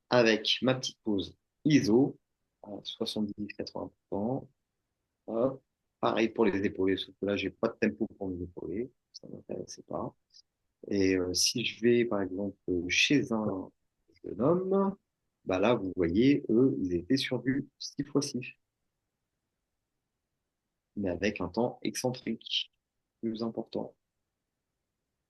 avec ma petite pause ISO à 70-80%. Hop. Pareil pour les épaules, sauf que là, j'ai pas de tempo pour les épaules, ça m'intéressait pas. Et si je vais, par exemple, chez un jeune homme, bah là, vous voyez, eux, ils étaient sur du 6x6, mais avec un temps excentrique plus important.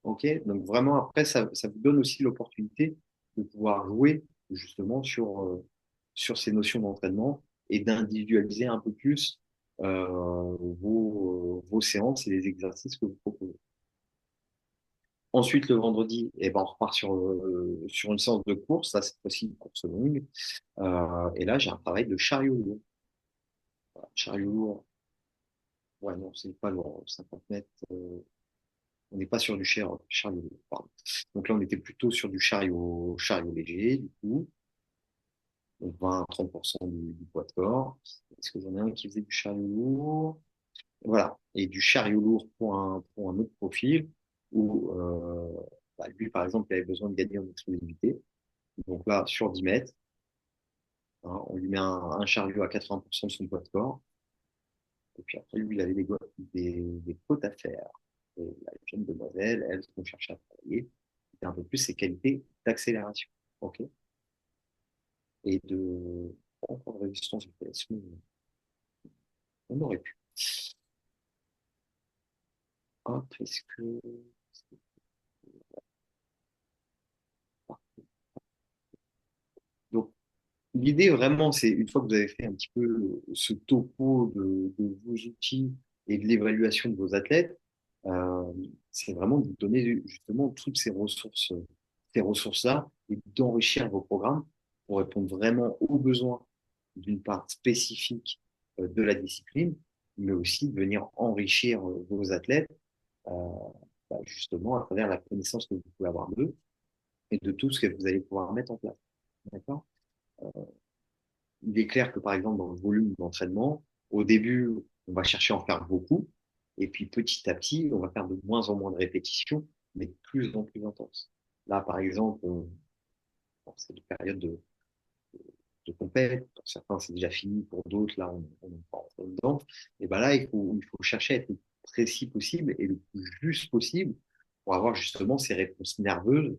Ok, donc vraiment, après, ça vous donne aussi l'opportunité de pouvoir jouer justement sur ces notions d'entraînement et d'individualiser un peu plus vos séances et les exercices que vous proposez. Ensuite, le vendredi, eh ben, on repart sur une séance de course. Là, cette fois-ci, une course longue. Et là, j'ai un travail de chariot lourd. Voilà, chariot lourd, ouais, non, c'est pas lourd, 50 mètres. On n'est pas sur du chariot lourd, pardon. Donc là, on était plutôt sur du chariot léger, du coup. Donc 20-30% du poids de corps. Est-ce que j'en ai un qui faisait du chariot lourd? Voilà. Et du chariot lourd pour un autre profil où bah, lui, par exemple, il avait besoin de gagner en explosivité. Donc là, sur 10 mètres, hein, on lui met un chariot à 80% de son poids de corps. Et puis après, lui, il avait des côtes à faire. Et la jeune demoiselle, elle, ce qu'on cherchait à travailler, c'était un peu plus ses qualités d'accélération. OK? Et de, pas encore de résistance au PS, mais on aurait pu. Hop, est-ce que. Donc, l'idée vraiment, c'est une fois que vous avez fait un petit peu ce topo de vos outils et de l'évaluation de vos athlètes, euh, c'est vraiment de vous donner justement toutes ces ressources-là et d'enrichir vos programmes pour répondre vraiment aux besoins d'une part spécifique de la discipline, mais aussi de venir enrichir vos athlètes euh, bah, justement à travers la connaissance que vous pouvez avoir d'eux et de tout ce que vous allez pouvoir mettre en place. D'accord? Il est clair que, par exemple, dans le volume d'entraînement, au début, on va chercher à en faire beaucoup. Et puis, petit à petit, on va faire de moins en moins de répétitions, mais de plus en plus intenses. Là, par exemple, c'est une période de compète. Pour certains, c'est déjà fini. Pour d'autres, là, on est pas rentré dedans. Et ben là, il faut chercher à être le plus précis possible et le plus juste possible pour avoir justement ces réponses nerveuses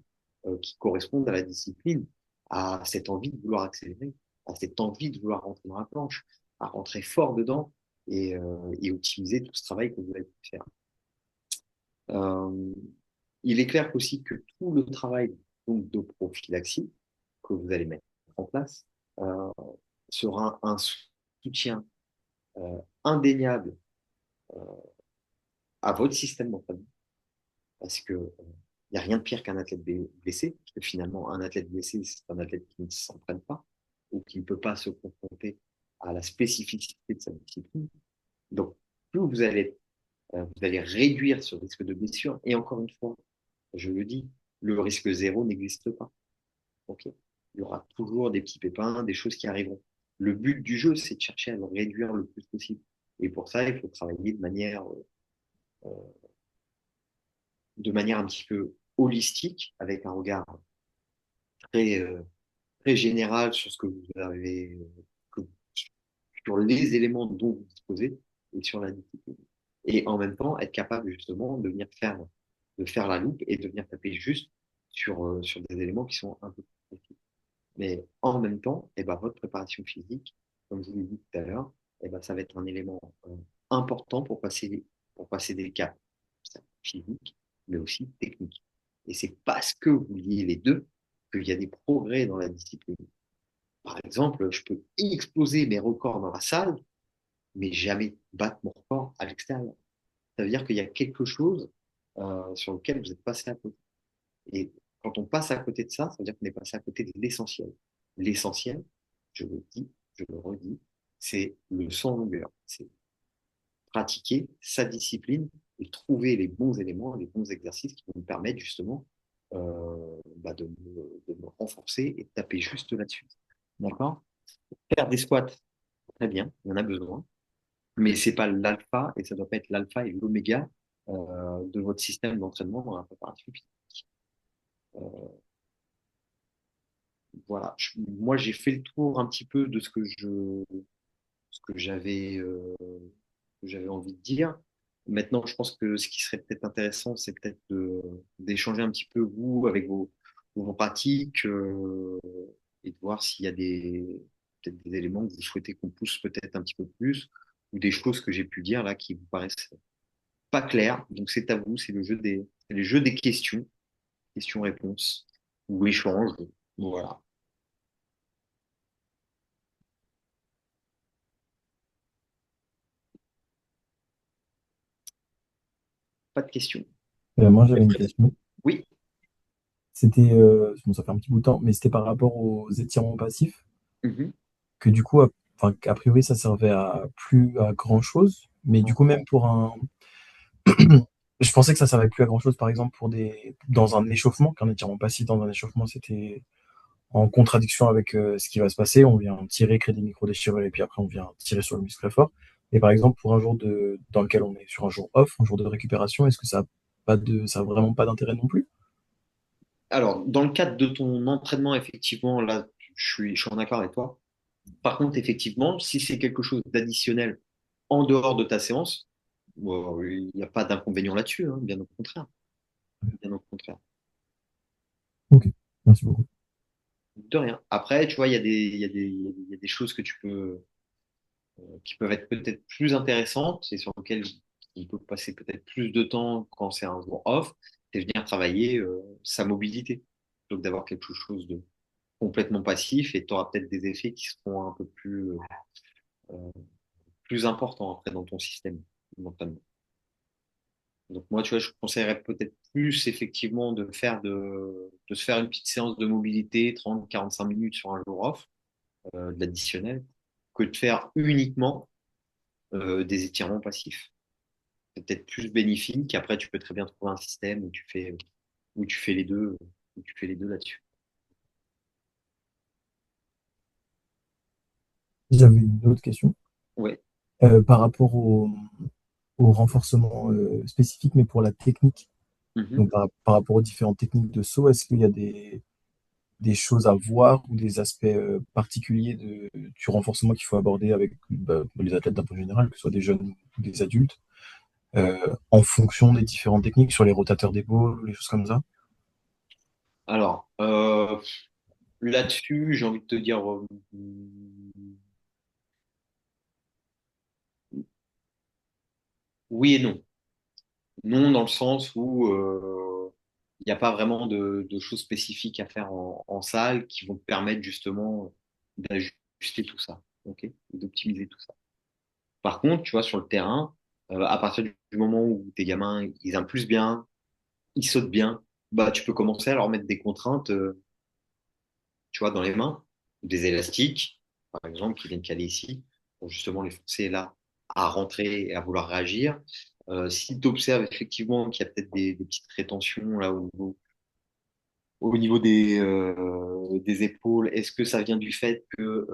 qui correspondent à la discipline, à cette envie de vouloir accélérer, à cette envie de vouloir rentrer dans la planche, à rentrer fort dedans et optimiser tout ce travail que vous avez pu faire. Euh, il est clair aussi que tout le travail donc, de prophylaxie que vous allez mettre en place euh, sera un soutien indéniable euh, à votre système d'entraînement parce que il n'y a rien de pire qu'un athlète blessé, parce que finalement, un athlète blessé, c'est un athlète qui ne s'entraîne pas ou qui ne peut pas se confronter à la spécificité de sa discipline. Donc, plus vous allez réduire ce risque de blessure. Et encore une fois, je le dis, le risque zéro n'existe pas. Okay, il y aura toujours des petits pépins, des choses qui arriveront. Le but du jeu, c'est de chercher à le réduire le plus possible. Et pour ça, il faut travailler de manière un petit peu holistique, avec un regard très, très général sur ce que vous avez, sur les éléments dont vous disposez et sur la discipline. Et en même temps, être capable justement de faire la loupe et de venir taper juste sur des éléments qui sont un peu plus précis. Mais en même temps, eh ben, votre préparation physique, comme je vous l'ai dit tout à l'heure, eh ben, ça va être un élément important pour passer des caps. physique, mais aussi technique. Et c'est parce que vous liez les deux qu'il y a des progrès dans la discipline. Par exemple, je peux exploser mes records dans la salle, mais jamais battre mon record à l'extérieur. Ça veut dire qu'il y a quelque chose sur lequel vous êtes passé à côté. Et quand on passe à côté de ça, ça veut dire qu'on est passé à côté de l'essentiel. L'essentiel, je le dis, je le redis, c'est le sans longueur. C'est pratiquer sa discipline et trouver les bons éléments, les bons exercices qui vont me permettre justement de me renforcer et de taper juste là-dessus. D'accord? Faire des squats, très bien, on en a besoin, mais c'est pas l'alpha et ça doit pas être l'alpha et l'oméga de votre système d'entraînement dans la préparation physique. Euh, voilà. Moi, j'ai fait le tour un petit peu de ce que j'avais envie de dire. Maintenant, je pense que ce qui serait peut-être intéressant, c'est peut-être d'échanger un petit peu vous avec vos pratiques et de voir s'il y a peut-être des éléments que vous souhaitez qu'on pousse peut-être un petit peu plus ou des choses que j'ai pu dire là qui vous paraissent pas claires. Donc c'est à vous, c'est le jeu des questions, questions-réponses ou échanges. Voilà. Pas de questions. Moi, j'avais une question. Oui. C'était, bon, ça fait un petit bout de temps, mais c'était par rapport aux étirements passifs, Mhm. que du coup, enfin, qu'a priori, ça servait à plus à grand chose, mais du coup, même pour un, je pensais que ça servait plus à grand chose, par exemple, dans un échauffement, qu'un étirement passif dans un échauffement, c'était en contradiction avec ce qui va se passer. On vient tirer, créer des micro-déchirures, et puis après, on vient tirer sur le muscle très fort. Et par exemple, pour un jour dans lequel on est sur un jour off, un jour de récupération, est-ce que ça a vraiment pas d'intérêt non plus? Alors, dans le cadre de ton entraînement, effectivement, là, je suis en accord avec toi. Par contre, effectivement, si c'est quelque chose d'additionnel en dehors de ta séance, il n'y a pas d'inconvénient là-dessus, hein, bien au contraire. Bien au contraire. Ok, merci beaucoup. De rien. Après, tu vois, il y a des choses qui peuvent être peut-être plus intéressantes et sur lesquelles on peut passer peut-être plus de temps quand c'est un jour off, c'est venir travailler sa mobilité. Donc d'avoir quelque chose de complètement passif et tu auras peut-être des effets qui seront un peu euh, plus importants après dans ton système mentalement. Donc moi, tu vois, je conseillerais peut-être plus effectivement de se faire une petite séance de mobilité, 30-45 minutes sur un jour off, de l'additionnel, que de faire uniquement des étirements passifs. C'est peut-être plus bénéfique. Après, tu peux très bien trouver un système où tu fais les deux, où tu fais les deux là-dessus. J'avais une autre question Ouais. par rapport au renforcement spécifique, mais pour la technique. Mhm. Donc, par rapport aux différentes techniques de saut, est-ce qu'il y a des choses à voir ou des aspects particuliers du renforcement qu'il faut aborder avec les athlètes d'un point général, que ce soit des jeunes ou des adultes, en fonction des différentes techniques sur les rotateurs d'épaules, les choses comme ça? Alors, là-dessus, j'ai envie de te dire oui et non. Non, dans le sens où il n'y a pas vraiment de choses spécifiques à faire en salle qui vont te permettre justement d'ajuster tout ça, ok, et d'optimiser tout ça. Par contre, tu vois, sur le terrain, à partir du moment où tes gamins, ils impulsent bien, ils sautent bien, bah, tu peux commencer à leur mettre des contraintes, tu vois, dans les mains, des élastiques, par exemple, qui viennent caler ici, pour justement les forcer là à rentrer et à vouloir réagir. Si tu observes effectivement qu'il y a peut-être des petites rétentions là au niveau des épaules, est-ce que ça vient du fait que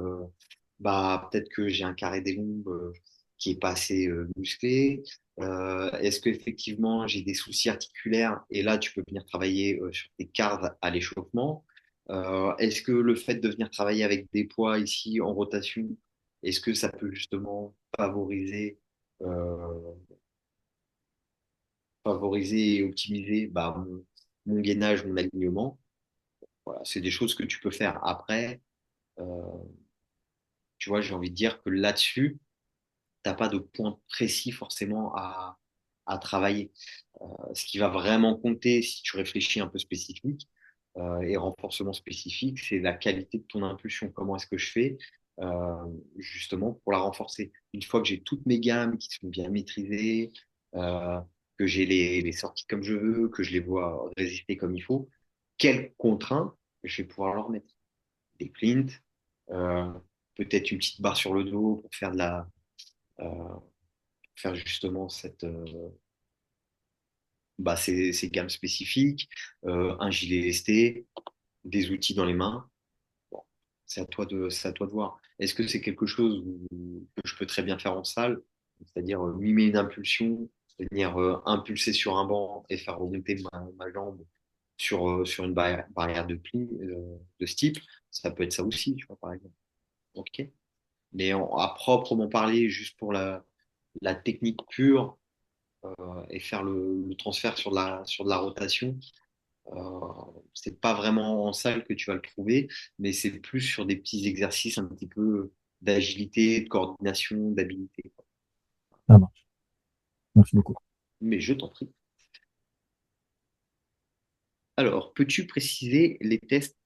bah, peut-être que j'ai un carré des lombes qui est pas assez musclé? Est-ce que effectivement j'ai des soucis articulaires et là tu peux venir travailler sur tes carves à l'échauffement? Est-ce que le fait de venir travailler avec des poids ici en rotation, est-ce que ça peut justement favoriser et optimiser bah, mon gainage, mon alignement? Voilà, c'est des choses que tu peux faire. Après, euh, tu vois, j'ai envie de dire que là-dessus, t'as pas de point précis forcément à travailler. Ce qui va vraiment compter si tu réfléchis un peu spécifique et renforcement spécifique, c'est la qualité de ton impulsion. Comment est-ce que je fais justement pour la renforcer? Une fois que j'ai toutes mes gammes qui sont bien maîtrisées, euh, que j'ai les sorties comme je veux, que je les vois résister comme il faut, quelles contraintes je vais pouvoir leur mettre? Des plints, euh, peut-être une petite barre sur le dos pour faire euh, faire justement ces gammes spécifiques, un gilet lesté, des outils dans les mains. Bon, c'est à toi de voir. Est-ce que c'est quelque chose que je peux très bien faire en salle, c'est-à-dire mimer une impulsion, c'est-à-dire impulser sur un banc et faire remonter ma jambe sur une barrière de pli de ce type, ça peut être ça aussi, tu vois, par exemple. Ok. Mais à proprement parler, juste pour la technique pure et faire le transfert sur de la rotation, c'est pas vraiment en salle que tu vas le trouver, mais c'est plus sur des petits exercices un petit peu d'agilité, de coordination, d'habilité. Ça marche. Merci beaucoup. Mais je t'en prie. Alors, peux-tu préciser les tests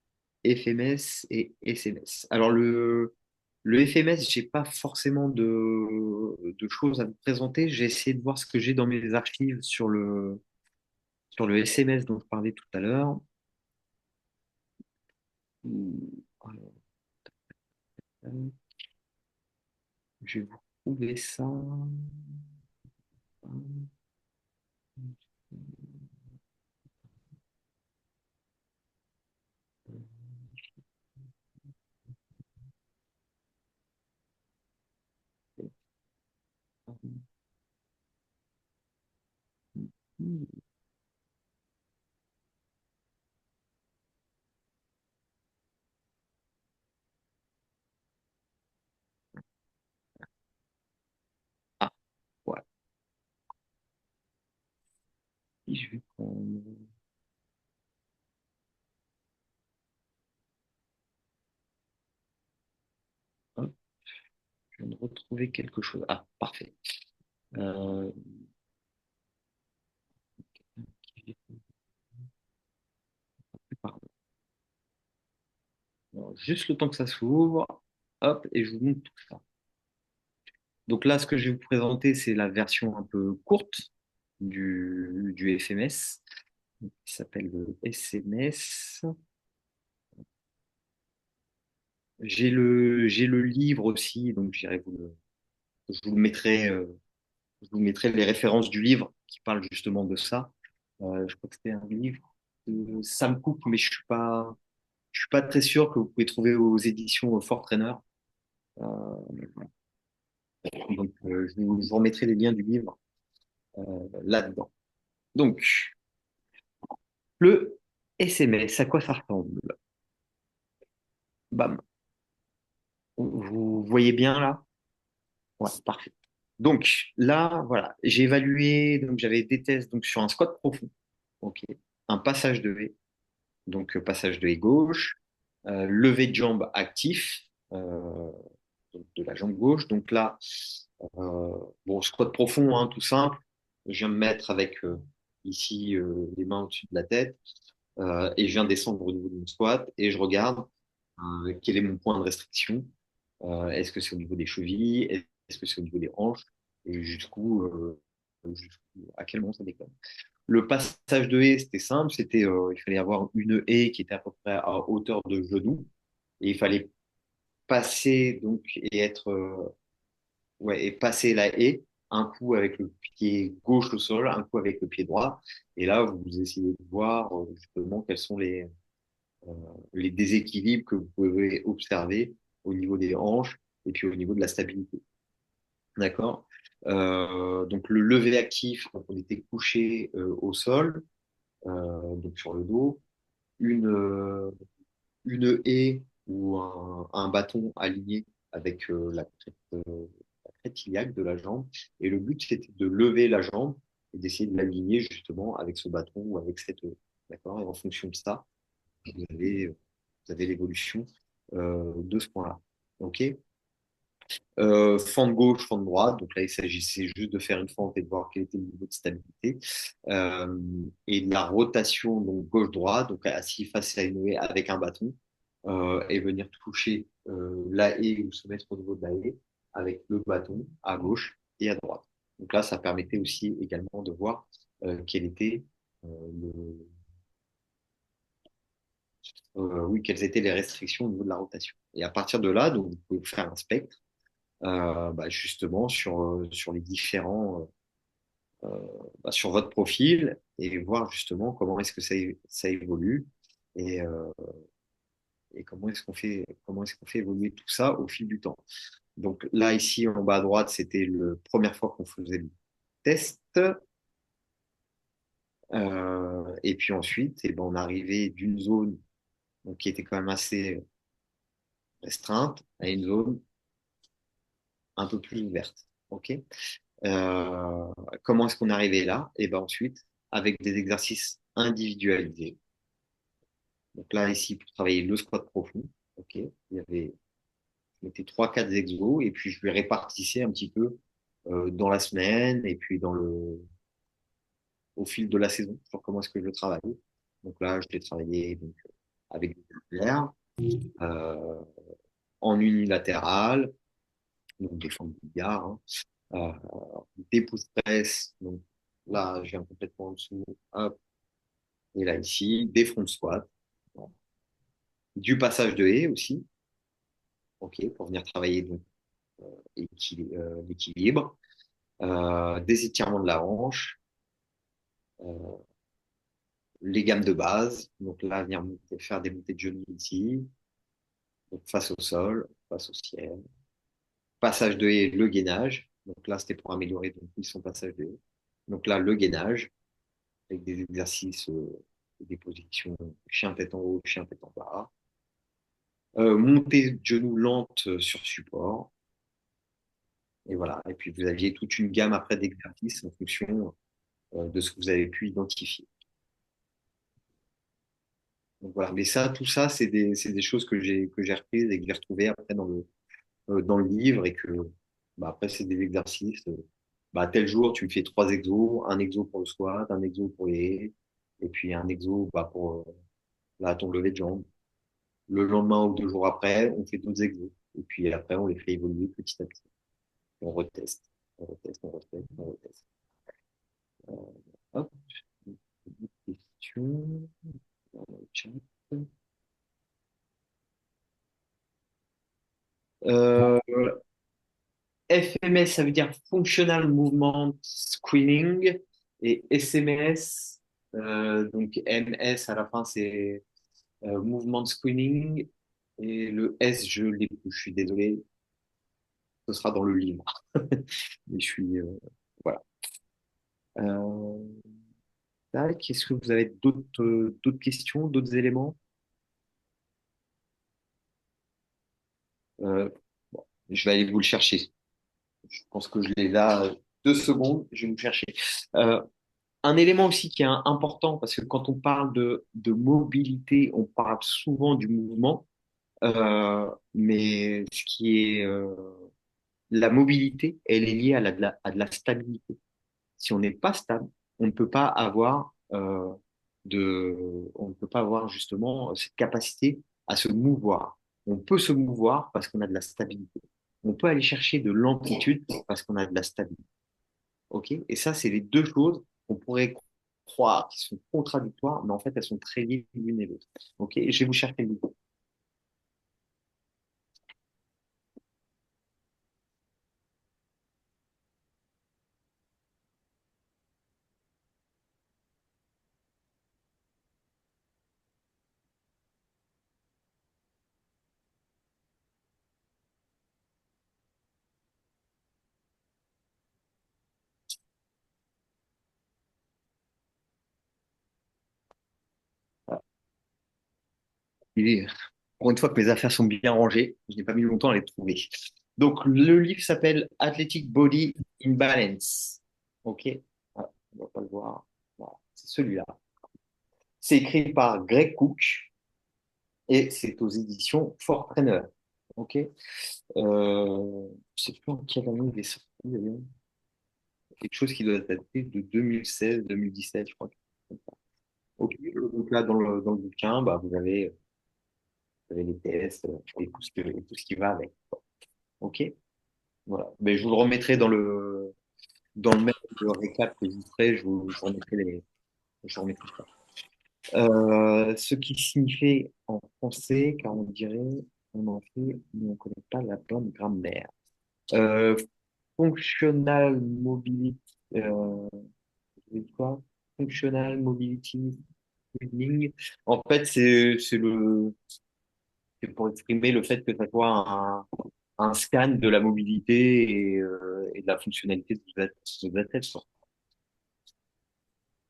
FMS et SMS? Alors, le FMS, j'ai pas forcément de choses à vous présenter. J'ai essayé de voir ce que j'ai dans mes archives sur le SMS dont je parlais tout à l'heure. Alors, je vais vous trouver ça. Ah, ouais. Je vais prendre. Hop, je viens de retrouver quelque chose. Ah, parfait. Euh, pardon. Alors, juste le temps que ça s'ouvre. Hop, et je vous montre tout ça. Donc là, ce que je vais vous présenter, c'est la version un peu courte du FMS, qui s'appelle le SMS. J'ai le livre aussi, donc je vous le mettrai, je vous mettrai les références du livre qui parle justement de ça. Je crois que c'était un livre de Sam Cooke, mais je suis pas très sûr que vous pouvez trouver aux éditions Fort Trainer. Euh, donc, je vous remettrai les liens du livre là-dedans. Donc, le SMS, à quoi ça ressemble? Bam. Vous voyez bien là? Ouais, parfait. Donc là, voilà, j'ai évalué, donc j'avais des tests donc, sur un squat profond, ok, un passage de haie, donc passage de haie gauche, lever de jambe actif, donc, de la jambe gauche. Donc là, bon, squat profond, hein, tout simple. Je viens me mettre avec ici les mains au-dessus de la tête et je viens descendre au niveau de mon squat et je regarde quel est mon point de restriction. Est-ce que c'est au niveau des chevilles? Est-ce que c'est au niveau des hanches? Et à quel moment ça déconne? Le passage de haie, c'était simple. Il fallait avoir une haie qui était à peu près à hauteur de genou. Et il fallait passer donc et être ouais, et passer la haie, un coup avec le pied gauche au sol, un coup avec le pied droit. Et là, vous essayez de voir justement quels sont euh, les déséquilibres que vous pouvez observer au niveau des hanches et puis au niveau de la stabilité. D'accord? Donc le lever actif, donc on était couché au sol, donc sur le dos, une, euh, une haie ou un bâton aligné avec la crête iliaque de la jambe. Et le but, c'était de lever la jambe et d'essayer de l'aligner justement avec ce bâton ou avec cette haie. D'accord? Et en fonction de ça, vous avez l'évolution de ce point-là. OK? Fente gauche, fente droite. Donc là, il s'agissait juste de faire une fente et de voir quel était le niveau de stabilité. Euh, et de la rotation, donc gauche-droite, donc assis face à une haie avec un bâton, et venir toucher la haie ou se mettre au niveau de la haie avec le bâton à gauche et à droite. Donc là, ça permettait aussi également de voir quel était le, oui, quelles étaient les restrictions au niveau de la rotation. Et à partir de là, donc, vous pouvez faire un spectre justement sur les différents sur votre profil et voir justement comment est-ce que ça évolue et, euh, et comment est-ce qu'on fait évoluer tout ça au fil du temps. Donc là ici en bas à droite c'était la première fois qu'on faisait le test. Et puis ensuite ben, on arrivait d'une zone donc, qui était quand même assez restreinte à une zone un peu plus ouverte. Ok. Euh, Comment est-ce qu'on est arrivé là? Et ben ensuite, avec des exercices individualisés. Donc là, ici, pour travailler le squat profond, ok, je mettais 3-4 exos et puis je lui répartissais un petit peu dans la semaine et puis au fil de la saison sur comment est-ce que je le travaille. Donc là, je l'ai travaillé donc, avec des haltères, euh, en unilatéral, donc des formes de billard, hein, euh, des pouces press, donc là, je viens complètement en dessous, hop, et là ici, des front squats, voilà. Du passage de haie aussi, ok, pour venir travailler donc, l'équilibre, des étirements de la hanche, euh, les gammes de base, donc là, venir faire des montées de genoux ici, donc face au sol, face au ciel, passage de haie, le gainage, donc là, c'était pour améliorer donc, son passage de haie, donc là, le gainage, avec des exercices, des positions chien tête en haut, chien tête en bas, montée de genoux lente sur support, et voilà. Et puis vous aviez toute une gamme après d'exercices en fonction de ce que vous avez pu identifier. Donc voilà. Mais ça, tout ça, c'est des choses que j'ai reprises et que j'ai retrouvées après dans le livre et que bah, après c'est des exercices. Bah, tel jour, tu me fais 3 exos, un exo pour le squat, un exo pour les, et puis un exo bah, pour là, ton lever de jambe. Le lendemain ou 2 jours après, on fait d'autres exos. Et puis après, on les fait évoluer petit à petit. On reteste, on reteste, on reteste, on reteste. Hop, une question dans le chat. Euh, FMS, ça veut dire Functional Movement Screening. Et SMS, donc MS à la fin, c'est Movement Screening. Et le S, je l'ai plus, je suis désolé, ce sera dans le livre. Mais je suis. Voilà. Euh, Tac, est-ce que vous avez d'autres questions, d'autres éléments? Euh, bon, je vais aller vous le chercher. Je pense que je l'ai là. 2 secondes, je vais vous chercher. Euh, un élément aussi qui est important, parce que quand on parle de mobilité, on parle souvent du mouvement, mais ce qui est la mobilité, elle est liée à de la stabilité. Si on n'est pas stable, on ne peut pas avoir on ne peut pas avoir justement cette capacité à se mouvoir. On peut se mouvoir parce qu'on a de la stabilité. On peut aller chercher de l'amplitude parce qu'on a de la stabilité. Ok? Et ça, c'est les deux choses qu'on pourrait croire qui sont contradictoires, mais en fait, elles sont très liées l'une et l'autre. Ok? Je vais vous chercher le livre. Il est- Pour une fois que mes affaires sont bien rangées, je n'ai pas mis longtemps à les trouver. Donc, le livre s'appelle Athletic Body Imbalance. Ok? Voilà, on va pas le voir. Voilà, c'est celui-là. C'est écrit par Greg Cook et c'est aux éditions Fort Trainer. Ok. Je sais plus en quelle année il est sorti, d'ailleurs. Quelque chose qui doit dater de 2016-2017, je crois. Ok. Donc là, dans le bouquin, bah, vous avez les tests et tout ce qui va avec. Ok. Voilà. Mais je vous le remettrai dans le même récap que je vous ferai, je vous remettrai je vous remettrai ça. Ce qui signifie en français, car on dirait, on en fait, mais on ne connaît pas la bonne grammaire. Euh, Functional mobility, c'est quoi? Functional mobility screening. En fait, c'est pour exprimer le fait que ça soit un scan de la mobilité et de la fonctionnalité de votre tête, quoi.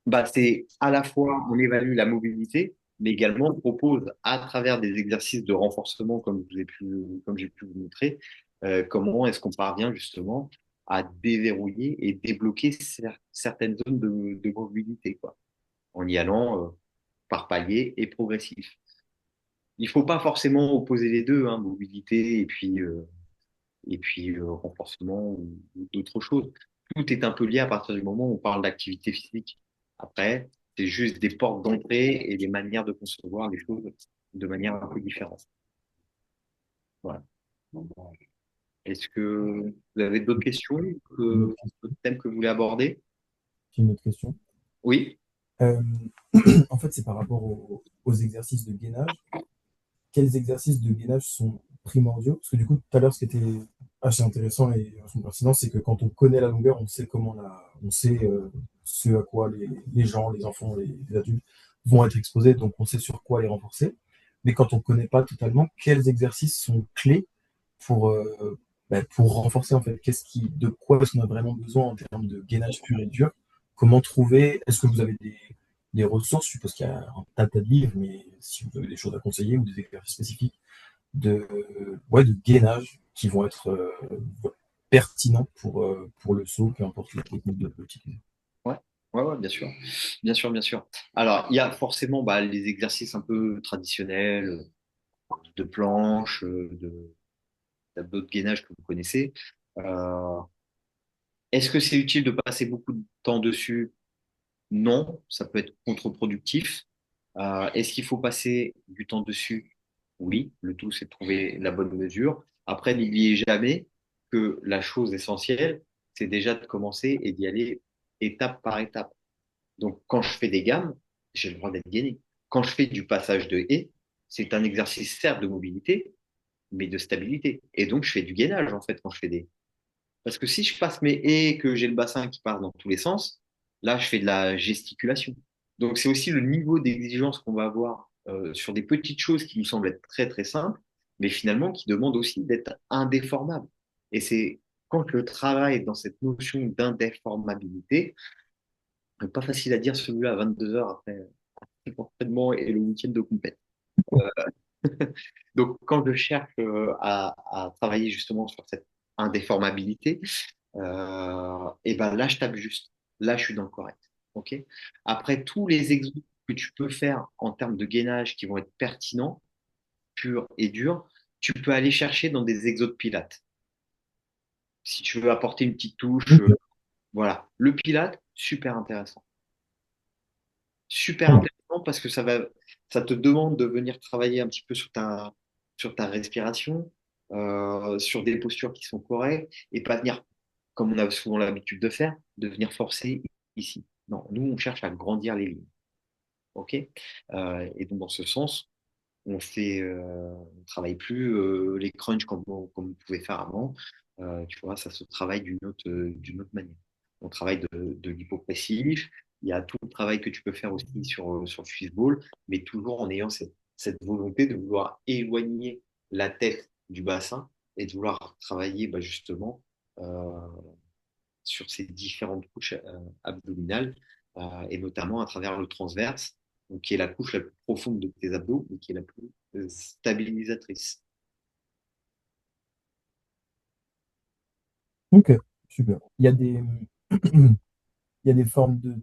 Bah, c'est à la fois, on évalue la mobilité, mais également on propose à travers des exercices de renforcement, comme j'ai pu vous montrer, comment est-ce qu'on parvient justement à déverrouiller et débloquer certaines zones de mobilité, quoi, en y allant par paliers et progressif. Il faut pas forcément opposer les deux, hein, mobilité et puis renforcement ou d'autres choses. Tout est un peu lié à partir du moment où on parle d'activité physique. Après, c'est juste des portes d'entrée et des manières de concevoir les choses de manière un peu différente. Voilà. Est-ce que vous avez d'autres questions, Une autre d'autres question. thèmes que vous voulez aborder? J'ai une autre question. Oui. Euh, En fait, c'est par rapport aux exercices de gainage. Quels exercices de gainage sont primordiaux? Parce que du coup, tout à l'heure, ce qui était assez intéressant et vachement pertinent, c'est que quand on connaît la longueur, on sait on sait ce à quoi les gens, les enfants, les adultes vont être exposés, donc on sait sur quoi les renforcer. Mais quand on ne connaît pas totalement, quels exercices sont clés pour, pour renforcer en fait? De quoi est-ce qu'on a vraiment besoin en termes de gainage pur et dur? Comment trouver? Est-ce que vous avez des ressources? Je suppose qu'il y a un tas de livres, mais si vous avez des choses à conseiller ou des exercices spécifiques de, de gainage qui vont être pertinents pour le saut, peu importe la technique de l'utiliser. Ouais. Ouais, ouais, bien sûr. Bien sûr, bien sûr. Alors, il y a forcément bah, les exercices un peu traditionnels de planche, de tableau de gainage que vous connaissez. Euh, Est-ce que c'est utile de passer beaucoup de temps dessus? Non, ça peut être contre-productif. Est-ce qu'il faut passer du temps dessus? Oui, le tout, c'est de trouver la bonne mesure. Après, n'oubliez jamais que la chose essentielle, c'est déjà de commencer et d'y aller étape par étape. Donc, quand je fais des gammes, j'ai le droit d'être gainé. Quand je fais du passage de haie, c'est un exercice certes de mobilité, mais de stabilité. Et donc, je fais du gainage, en fait, quand je fais des. Parce que si je passe mes haies et que j'ai le bassin qui part dans tous les sens, là, je fais de la gesticulation. Donc, c'est aussi le niveau d'exigence qu'on va avoir sur des petites choses qui nous semblent être très, très simples, mais finalement qui demandent aussi d'être indéformables. Et c'est quand je travaille dans cette notion d'indéformabilité, pas facile à dire celui-là à 22 heures après l'entraînement et le week-end de compète. Donc, quand je cherche à travailler justement sur cette indéformabilité, et ben là, je tape juste. Là, je suis dans le correct. OK? Après, tous les exos que tu peux faire en termes de gainage qui vont être pertinents, purs et durs, tu peux aller chercher dans des exos de pilates. Si tu veux apporter une petite touche, Ok, voilà. Le pilate, super intéressant. Super ok, intéressant parce que ça te demande de venir travailler un petit peu sur ta respiration, sur des postures qui sont correctes et pas venir, comme on a souvent l'habitude de faire, de venir forcer ici. Non, nous, on cherche à grandir les lignes. OK? Et donc, dans ce sens, on travaille plus les crunchs comme on pouvait faire avant. Tu vois, ça se travaille d'une autre manière. On travaille de l'hypopressif. Il y a tout le travail que tu peux faire aussi sur le fishball, mais toujours en ayant cette volonté de vouloir éloigner la tête du bassin et de vouloir travailler bah, justement euh, sur ces différentes couches abdominales et notamment à travers le transverse, donc, qui est la couche la plus profonde de tes abdos, mais qui est la plus stabilisatrice. ok, super. Il y a des formes de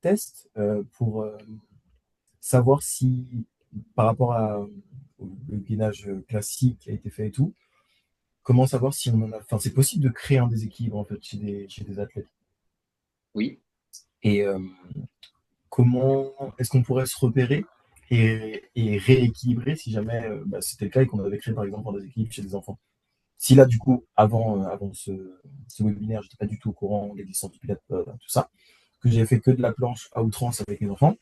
tests pour savoir si, par rapport au gainage classique qui a été fait et tout, comment savoir si on en a. Enfin, c'est possible de créer un déséquilibre en fait chez des athlètes. Oui. Et comment est-ce qu'on pourrait se repérer et rééquilibrer si jamais c'était le cas et qu'on avait créé par exemple un déséquilibre chez des enfants. Si là, du coup, avant ce webinaire, j'étais pas du tout au courant des licences du pilote, tout ça, que j'ai fait que de la planche à outrance avec les enfants.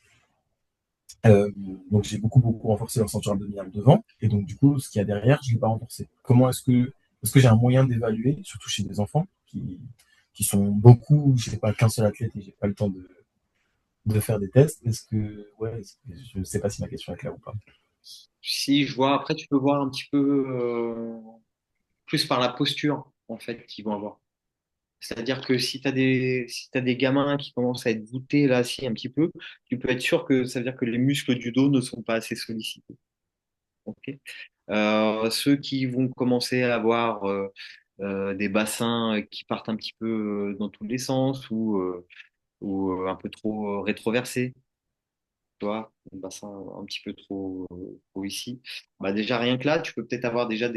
Euh, donc j'ai beaucoup renforcé leur ceinture abdominale devant, et donc du coup, ce qu'il y a derrière, je ne l'ai pas renforcé. Comment est-ce que j'ai un moyen d'évaluer, surtout chez des enfants qui sont beaucoup, je sais pas qu'un seul athlète et j'ai pas le temps de faire des tests. Je ne sais pas si ma question est claire ou pas. Si je vois, après, tu peux voir un petit peu plus par la posture, en fait, qu'ils vont avoir. C'est-à-dire que si t'as des gamins qui commencent à être voûtés là, si un petit peu, tu peux être sûr que ça veut dire que les muscles du dos ne sont pas assez sollicités. Ok. Ceux qui vont commencer à avoir des bassins qui partent un petit peu dans tous les sens ou un peu trop rétroversés, tu vois, un bassin un petit peu trop ici, bah déjà rien que là, tu peux peut-être avoir déjà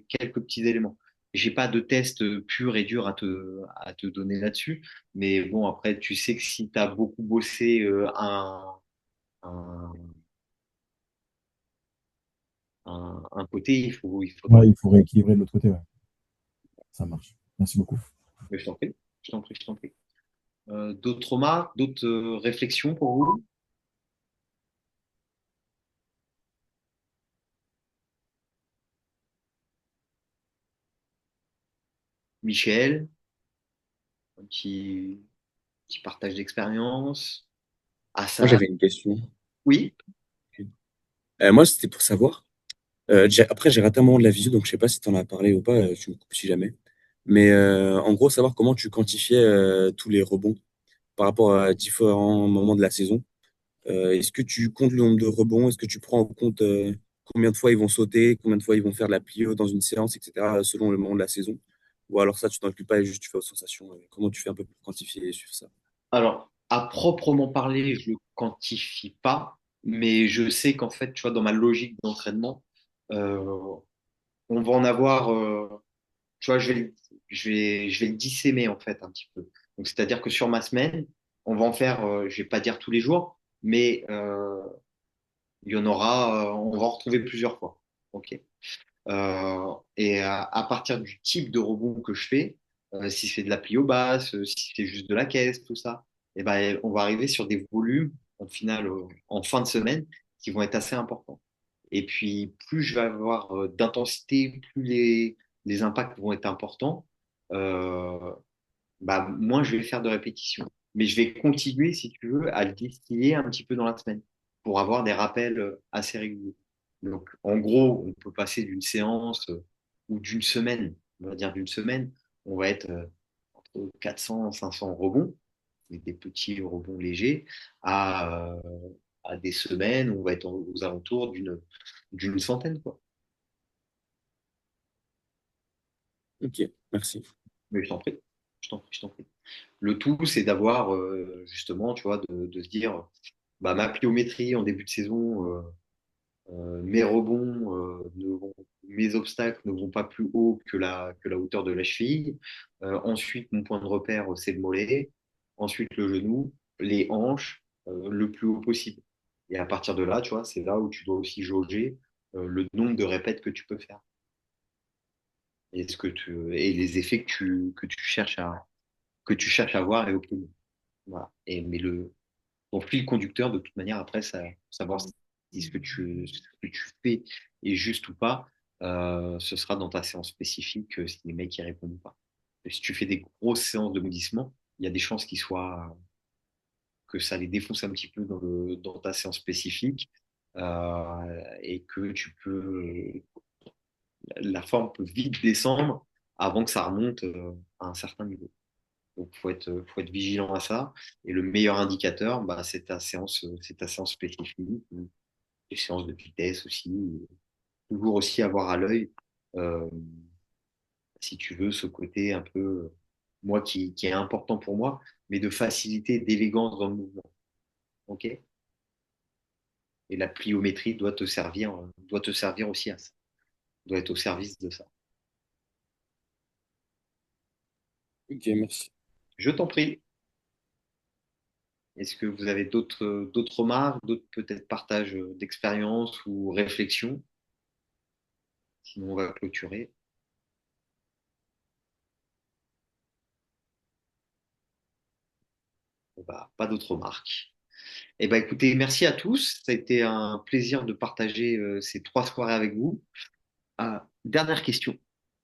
quelques petits éléments. J'ai pas de test pur et dur à te donner là-dessus, mais bon, après, tu sais que si tu as beaucoup bossé un, un côté, il Ouais, faudra. il faut rééquilibrer de l'autre côté, ouais. Ça marche. Merci beaucoup. Mais je t'en prie, je t'en prie, je t'en prie. D'autres remarques, d'autres réflexions pour vous? Michel, un petit partage d'expérience. Moi, Hassan, j'avais une question. oui. Moi, c'était pour savoir. Après, j'ai raté un moment de la visio, donc je sais pas si tu en as parlé ou pas. Tu me coupes si jamais. Mais en gros, savoir comment tu quantifiais tous les rebonds par rapport à différents moments de la saison. Est-ce que tu comptes le nombre de rebonds? Est-ce que tu prends en compte combien de fois ils vont sauter, combien de fois ils vont faire de la plio dans une séance, etc., selon le moment de la saison? Ou alors ça, tu t'en occupes pas et juste tu fais aux sensations. Comment tu fais un peu pour quantifier et suivre ça? Alors, à proprement parler, je le quantifie pas, mais je sais qu'en fait, tu vois, dans ma logique d'entraînement, euh, on va en avoir, tu vois, je vais le dissémer en fait un petit peu. Donc, c'est-à-dire que sur ma semaine, on va en faire, je vais pas dire tous les jours, mais il y en aura, on va en retrouver plusieurs fois. Ok. Et à partir du type de rebond que je fais, si c'est de la plio basse, si c'est juste de la caisse, tout ça, et ben, on va arriver sur des volumes, en finale, en fin de semaine, qui vont être assez importants. Et puis, plus je vais avoir d'intensité, plus les impacts vont être importants, euh, bah, moins je vais faire de répétitions. Mais je vais continuer, si tu veux, à le distiller un petit peu dans la semaine pour avoir des rappels assez réguliers. Donc, en gros, on peut passer d'une séance ou d'une semaine, on va dire d'une semaine, on va être entre 400 et 500 rebonds, avec des petits rebonds légers, à des semaines où on va être aux alentours d'une centaine, quoi. Ok, merci. Mais je t'en prie, je t'en prie, je t'en prie. Le tout, c'est d'avoir justement, tu vois, de se dire, bah, ma pliométrie en début de saison, mes rebonds, mes obstacles ne vont pas plus haut que la hauteur de la cheville. Ensuite, mon point de repère, c'est le mollet. Ensuite, le genou, les hanches, le plus haut possible. Et à partir de là, tu vois, c'est là où tu dois aussi jauger le nombre de répètes que tu peux faire et les effets que tu cherches à avoir et obtenir. Voilà. Mais ton fil conducteur, de toute manière, après, savoir si ce que tu fais est juste ou pas, ce sera dans ta séance spécifique si les mecs y répondent ou pas. Et si tu fais des grosses séances de maudissement, il y a des chances que ça les défonce un petit peu dans ta séance spécifique et que la forme peut vite descendre avant que ça remonte à un certain niveau. Donc, faut être vigilant à ça. Et le meilleur indicateur, bah, c'est ta séance spécifique, ou les séances de vitesse aussi. Toujours aussi avoir à l'œil, euh, si tu veux, ce côté un peu, moi, qui est important pour moi, mais de facilité, d'élégance dans le mouvement. OK? Et la pliométrie doit te servir aussi à ça. Doit être au service de ça. Ok, merci. Je t'en prie. Est-ce que vous avez d'autres remarques, d'autres peut-être partages d'expériences ou réflexions? Sinon, on va clôturer. Bah, pas d'autres remarques. Eh ben, écoutez, merci à tous. Ça a été un plaisir de partager ces 3 soirées avec vous. Dernière question.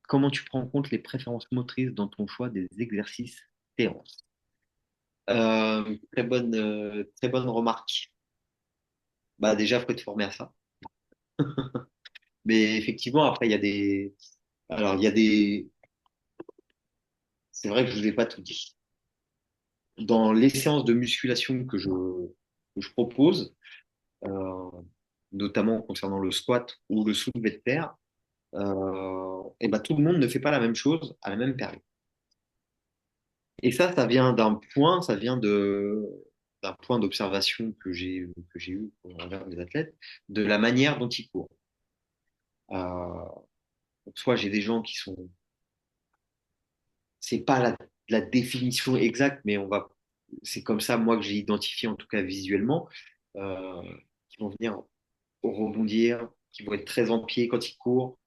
Comment tu prends en compte les préférences motrices dans ton choix des exercices séances? Très bonne remarque. Bah, déjà, faut être formé à ça. Mais effectivement, après, alors, c'est vrai que je vous ai pas tout dit. Dans les séances de musculation que je propose, euh, notamment concernant le squat ou le soulevé de terre, et ben, tout le monde ne fait pas la même chose à la même période. Et ça vient d'un point d'observation que j'ai eu envers mes athlètes, de la manière dont ils courent. Euh, Soit j'ai des gens qui sont, c'est pas la définition exacte, mais c'est comme ça moi que j'ai identifié en tout cas visuellement, euh, qui vont venir rebondir, qui vont être très en pied quand ils courent,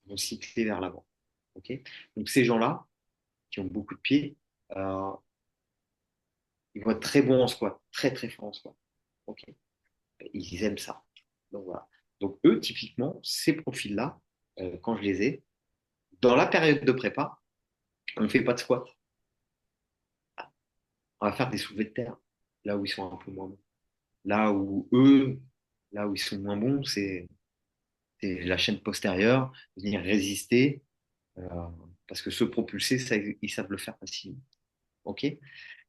qui vont cycler vers l'avant. Ok. Donc ces gens-là qui ont beaucoup de pieds, euh, ils vont être très bons en squat, très très forts en squat. Ok. Ils aiment ça. Donc voilà. Donc eux, typiquement, ces profils-là, quand je les ai, dans la période de prépa, on ne fait pas de squat. On va faire des soulevés de terre, là où ils sont un peu moins bons. Là où eux, là où ils sont moins bons, c'est la chaîne postérieure, venir résister, euh, parce que se propulser, ça, ils savent le faire facilement. Ok.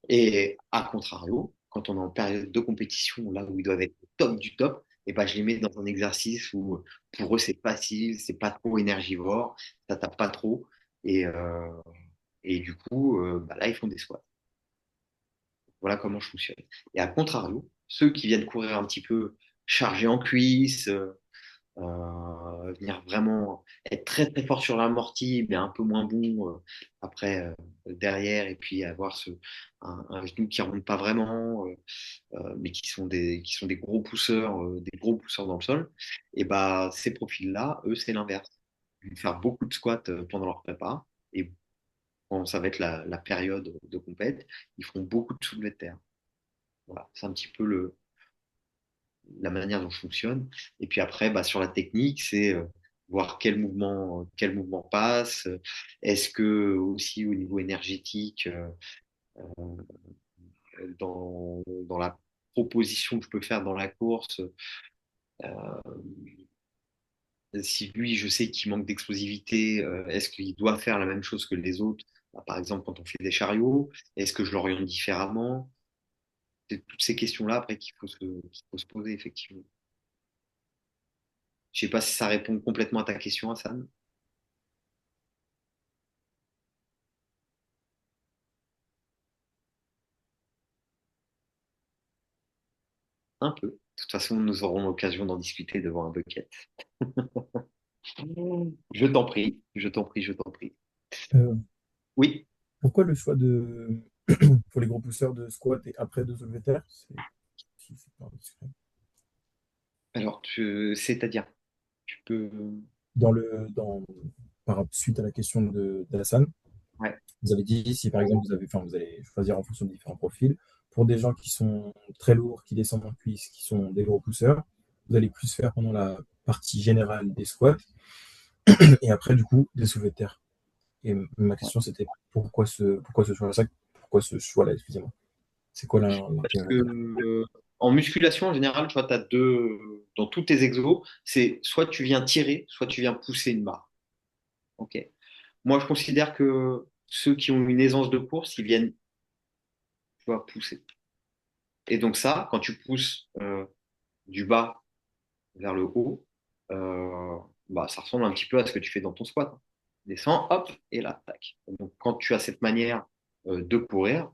Et à contrario, quand on est en période de compétition, là où ils doivent être au top du top, et ben, je les mets dans un exercice où pour eux c'est facile, c'est pas trop énergivore, ça tape pas trop. Et, euh, et du coup, bah là, ils font des squats. Voilà comment je fonctionne. Et à contrario, ceux qui viennent courir un petit peu chargés en cuisses, venir vraiment être très très fort sur l'amorti, mais un peu moins bon après derrière, et puis avoir un genou qui remonte pas vraiment, mais qui sont des des gros pousseurs dans le sol. Et bah ces profils-là, eux, c'est l'inverse. Ils vont faire beaucoup de squats pendant leur prépa, et quand ça va être la période de compète, ils feront beaucoup de soulevés de terre. Voilà, c'est un petit peu la manière dont je fonctionne. Et puis après, bah, sur la technique, c'est voir quel mouvement passe. Est-ce que aussi au niveau énergétique, dans la proposition que je peux faire dans la course, si lui, je sais qu'il manque d'explosivité, est-ce qu'il doit faire la même chose que les autres? Bah, par exemple, quand on fait des chariots, est-ce que je l'oriente différemment? C'est toutes ces questions-là après qu'il faut se poser, effectivement. Je sais pas si ça répond complètement à ta question, Hassan. Un peu. De toute façon, nous aurons l'occasion d'en discuter devant un bucket. Je t'en prie, je t'en prie, je t'en prie. Euh, Oui, Pourquoi le choix de pour les gros pousseurs de squat et après de soulevé de terre? Si c'est pas indiscret. alors, c'est-à-dire, tu peux. Dans suite à la question d'Hassan, Ouais, vous avez dit si par exemple vous allez choisir en fonction de différents profils. Pour des gens qui sont très lourds, qui descendent en cuisse, qui sont des gros pousseurs, vous allez plus faire pendant la partie générale des squats et après du coup des soulevés de terre. Et ma ouais. question c'était pourquoi ce choix-là, pourquoi ce choix-là, excusez-moi. C'est quoi Parce l'intérêt? que en musculation, en général, tu vois, as deux. Dans tous tes exos, c'est soit tu viens tirer, soit tu viens pousser une barre. Ok. Moi, je considère que ceux qui ont une aisance de course, ils viennent, tu vois, pousser. Et donc, ça, quand tu pousses du bas vers le haut, bah, ça ressemble un petit peu à ce que tu fais dans ton squat. Descends, hop, et là, tac. Donc, quand tu as cette manière de courir,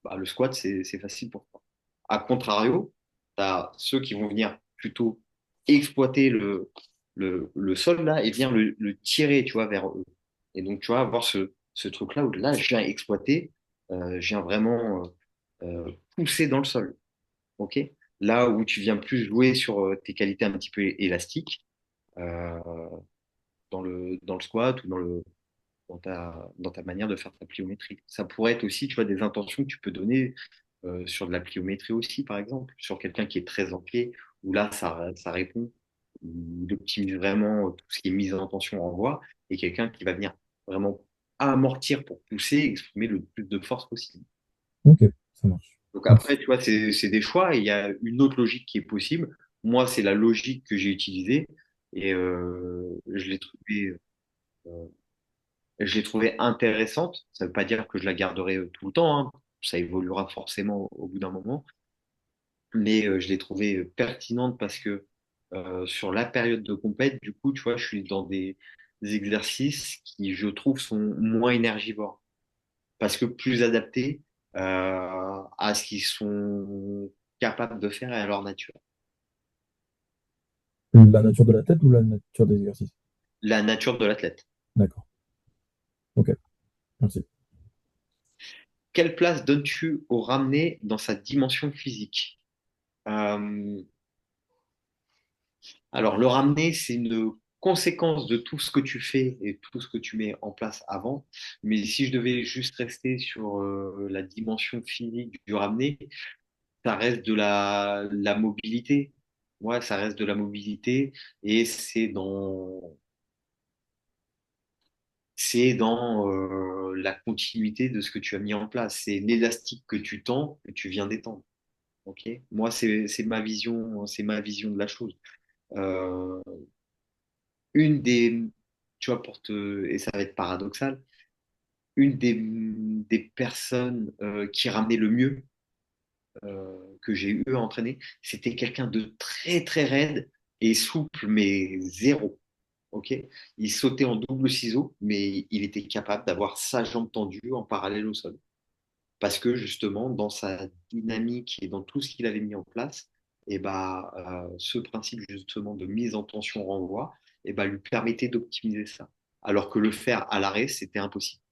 bah, le squat, c'est facile pour toi. A contrario, tu as ceux qui vont venir plutôt exploiter le sol là et venir le tirer, tu vois, vers eux. Et donc, tu vois, avoir Ce truc-là où là, je viens exploiter, je viens vraiment pousser dans le sol. Ok? Là où tu viens plus jouer sur tes qualités un petit peu élastiques euh, dans le squat ou dans ta manière de faire ta pliométrie. Ça pourrait être aussi, tu vois, des intentions que tu peux donner sur de la pliométrie aussi, par exemple, sur quelqu'un qui est très en pied, où là, ça répond, il optimise vraiment tout ce qui est mise en tension en voie, et quelqu'un qui va venir vraiment amortir pour pousser, exprimer le plus de force possible. Ok, ça marche. Donc Merci. après, tu vois, c'est des choix, et il y a une autre logique qui est possible. Moi, c'est la logique que j'ai utilisée, et euh, je l'ai trouvée intéressante. Ça ne veut pas dire que je la garderai tout le temps, hein. Ça évoluera forcément au bout d'un moment. Mais je l'ai trouvée pertinente parce que sur la période de compète, du coup, tu vois, je suis dans des exercices qui, je trouve, sont moins énergivores. Parce que plus adaptés à ce qu'ils sont capables de faire et à leur nature. La nature de la tête ou la nature des exercices? La nature de l'athlète. D'accord. Ok, merci. Quelle place donnes-tu au ramener dans sa dimension physique? Euh, Alors, le ramener, c'est une conséquence de tout ce que tu fais et tout ce que tu mets en place avant. Mais si je devais juste rester sur la dimension physique du ramener, ça reste de la mobilité. Ouais, ça reste de la mobilité et c'est dans la continuité de ce que tu as mis en place. C'est l'élastique que tu tends que tu viens d'étendre. Ok. Moi, c'est ma vision de la chose. Euh, une des, tu vois, et ça va être paradoxal, une des personnes qui ramenait le mieux que j'ai eu à entraîner, c'était quelqu'un de très très raide et souple, mais zéro. Ok, il sautait en double ciseau, mais il était capable d'avoir sa jambe tendue en parallèle au sol. Parce que justement, dans sa dynamique et dans tout ce qu'il avait mis en place, et bah, ce principe justement de mise en tension renvoi et bah, lui permettait d'optimiser ça. Alors que le faire à l'arrêt, c'était impossible.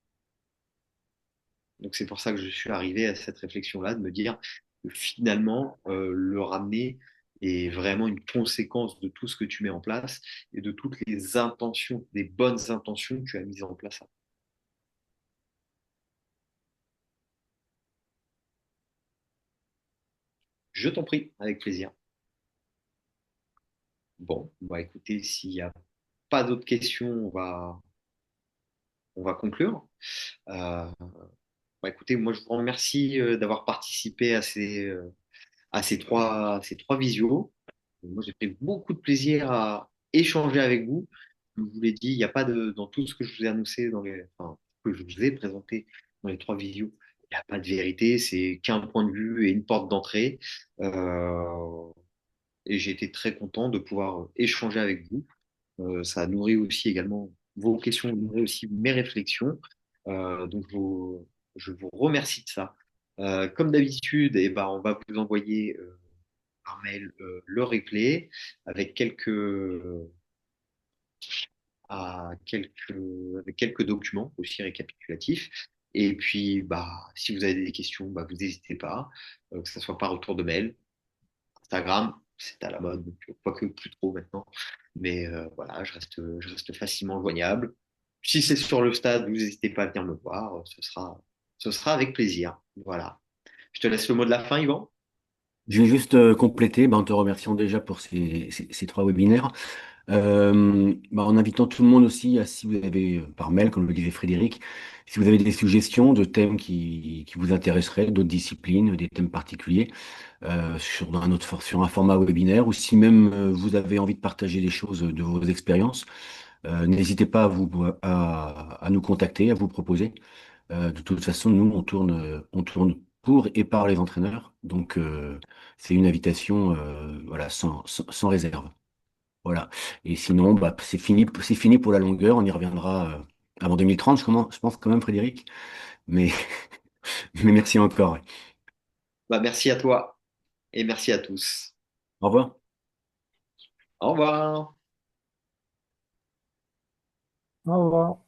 Donc c'est pour ça que je suis arrivé à cette réflexion-là, de me dire que finalement, le ramener est vraiment une conséquence de tout ce que tu mets en place et de toutes les intentions, des bonnes intentions que tu as mises en place. Je t'en prie, avec plaisir. Bon, bah écoutez, s'il n'y a pas d'autres questions, on va conclure. Euh, Bah écoutez, moi je vous remercie d'avoir participé à ces trois visios. Moi j'ai pris beaucoup de plaisir à échanger avec vous. Comme je vous l'ai dit, il n'y a pas dans tout ce que je vous ai annoncé, enfin, que je vous ai présenté dans les trois visios, il n'y a pas de vérité, c'est qu'un point de vue et une porte d'entrée. Euh, et j'ai été très content de pouvoir échanger avec vous. Ça nourrit aussi également vos questions, nourrit aussi mes réflexions. Donc, je vous remercie de ça. Comme d'habitude, eh ben, on va vous envoyer par mail le replay avec avec quelques documents aussi récapitulatifs. Et puis, bah, si vous avez des questions, bah, vous n'hésitez pas, que ce soit par retour de mail, Instagram, c'est à la mode, donc, quoique plus trop maintenant. Mais voilà, je reste facilement joignable. Si c'est sur le stade, vous n'hésitez pas à venir me voir, ce sera avec plaisir. Voilà. Je te laisse le mot de la fin, Yvan. Je vais juste compléter en te remerciant déjà pour ces trois webinaires. En invitant tout le monde aussi, si vous avez, par mail, comme le disait Frédéric, si vous avez des suggestions de thèmes qui vous intéresseraient, d'autres disciplines, des thèmes particuliers, sur un format webinaire, ou si même vous avez envie de partager des choses de vos expériences, n'hésitez pas à nous contacter, à vous proposer. De toute façon, nous, on tourne pour et par les entraîneurs. Donc, c'est une invitation, voilà, sans réserve. Voilà. Et sinon, c'est fini pour la longueur. On y reviendra avant 2030, je pense quand même, Frédéric. Mais, mais merci encore. Ouais. Bah, merci à toi et merci à tous. Au revoir. Au revoir. Au revoir.